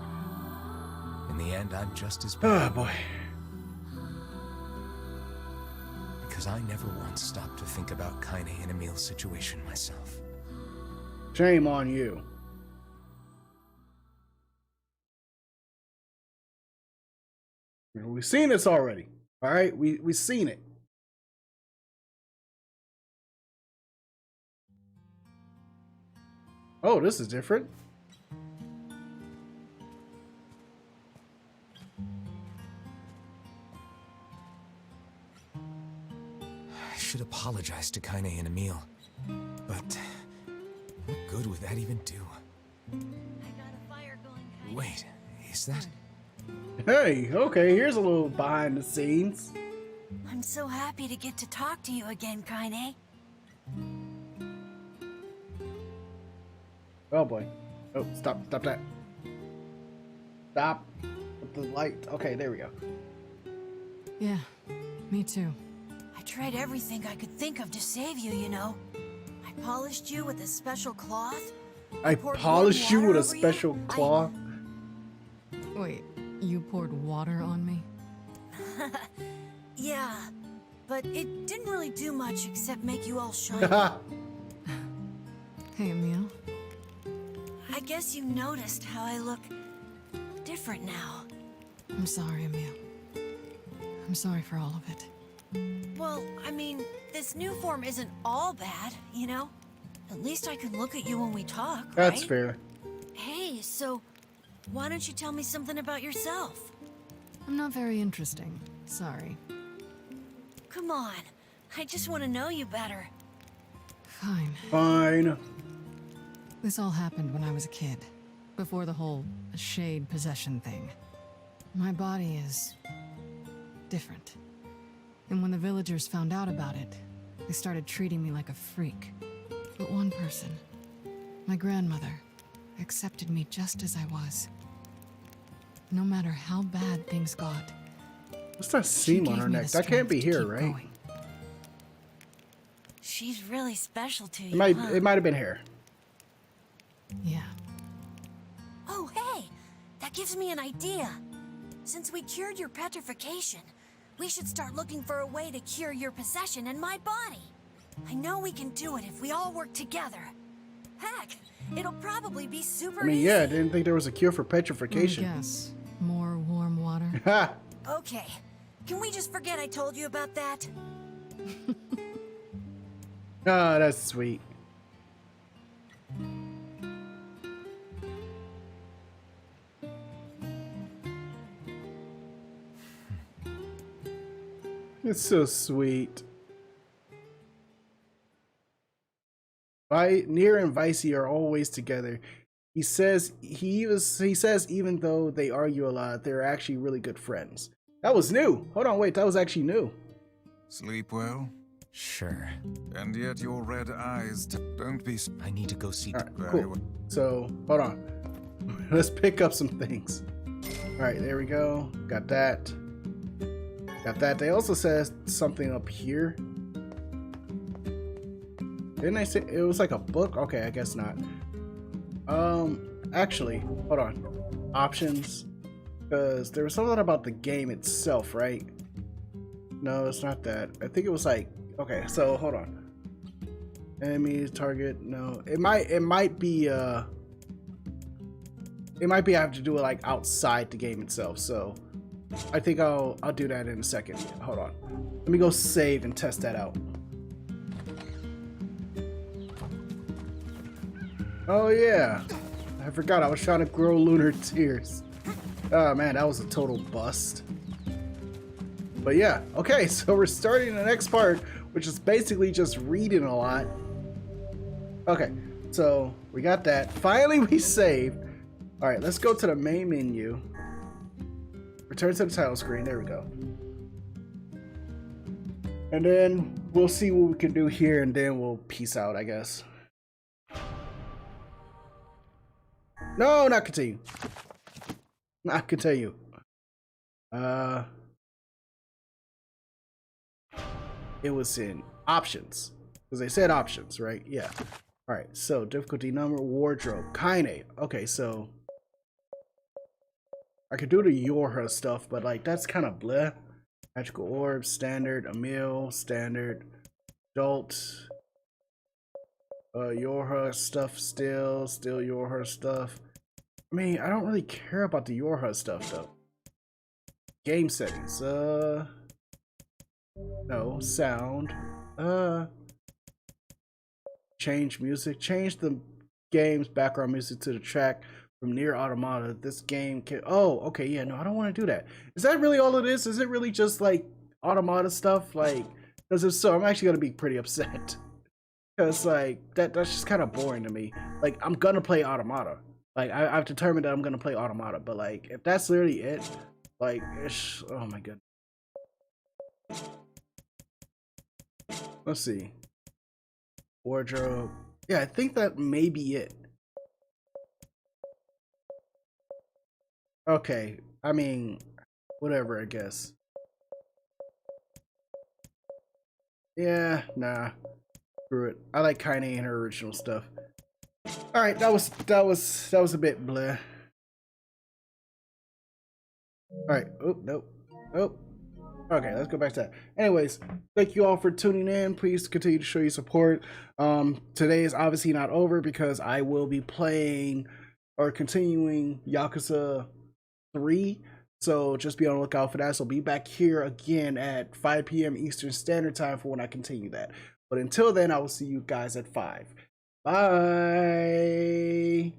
In the end, I'm just as Oh bad. boy. Because I never once stopped to think about Kaine and Emil's situation myself. Shame on you. We've seen this already. All right, we've seen it. Oh, this is different. I should apologize to Kaine and Emil. But what good would that even do? I got a fire going. Wait, is that? Hey, okay, here's a little behind the scenes. I'm so happy to get to talk to you again, Kaine. Oh boy. Oh, stop that. Stop with the light. Okay, there we go. Yeah, me too. I tried everything I could think of to save you, you know. I polished you with a special cloth. I poured polished you warm with a water over you. special cloth. Wait, you poured water on me? Yeah, but it didn't really do much except make you all shiny. Hey, Emil. I guess you noticed how I look different now. I'm sorry, Emil. I'm sorry for all of it. Well, I mean, this new form isn't all bad, you know? At least I can look at you when we talk, That's right? fair. Hey, so why don't you tell me something about yourself? I'm not very interesting. Sorry. Come on, I just want to know you better. Fine. Fine. This all happened when I was a kid, before the whole shade possession thing. My body is different. And when the villagers found out about it, they started treating me like a freak. But one person, my grandmother, accepted me just as I was. No matter how bad things got. What's that she seam on gave her me neck? the That can't be strength to here, keep right? going. She's really special to you, It huh? might have been here. Yeah. Oh, hey! That gives me an idea. Since we cured your petrification, we should start looking for a way to cure your possession in my body. I know we can do it if we all work together. Heck, it'll probably be super I mean, easy. yeah, I didn't think there was a cure for Let me petrification. guess. More warm water? Ha! Okay, can we just forget I told you about that? Oh, that's sweet. It's so sweet. Near and Vicey are always together. He says even though they argue a lot, they're actually really good friends. That was new. Hold on, wait, that was actually new. Sleep well? Sure. And yet your red eyes don't be... I need to go see. All right, Very cool. well. So, hold on. Let's pick up some things. All right, there we go. Got that. Got that. They also said something up here. Didn't I say it was like a book? Okay, I guess not. Actually, hold on. Options. Because there was something about the game itself, right? No, it's not that. I think it was like, okay, so hold on. Enemy target, no. It might be I have to do it like outside the game itself, so I think I'll do that in a second. Hold on. Let me go save and test that out. Oh yeah. I forgot I was trying to grow lunar tears. Oh man, that was a total bust. But yeah, okay, so we're starting the next part, which is basically just reading a lot. Okay, so we got that. Finally we saved. Alright, let's go to the main menu. Return to the title screen, there we go. And then we'll see what we can do here and then we'll peace out, I guess. No, not continue. Not continue. Uh, it was in options because they said options, right? Yeah. All right. So difficulty number, wardrobe, Kaine. Okay, so I could do the Yorha stuff, but like that's kind of bleh. Magical orb, standard, Emil, standard, adult. Yorha stuff still Yorha stuff. I mean, I don't really care about the Yorha stuff though. Game settings. No sound. Change music. Change the game's background music to the track from Near Automata. This game can. Oh, okay, yeah. No, I don't want to do that. Is that really all it is? Is it really just like Automata stuff? Like, because if so, I'm actually gonna be pretty upset. Because like that's just kind of boring to me. Like, I'm gonna play Automata. Like, I've determined that I'm gonna play Automata. But like, if that's literally it, like, oh my goodness. Let's see. Wardrobe. Yeah, I think that may be it. Okay. I mean, whatever, I guess. Yeah, nah. Screw it. I like Kaine and her original stuff. Alright, that was a bit bleh. Alright. Oh, nope. Oh. Okay, let's go back to that. Anyways, thank you all for tuning in. Please continue to show your support. Today is obviously not over because I will be playing or continuing Yakuza 3. So just be on the lookout for that. So be back here again at 5 p.m. Eastern Standard Time for when I continue that. But until then, I will see you guys at 5. Bye.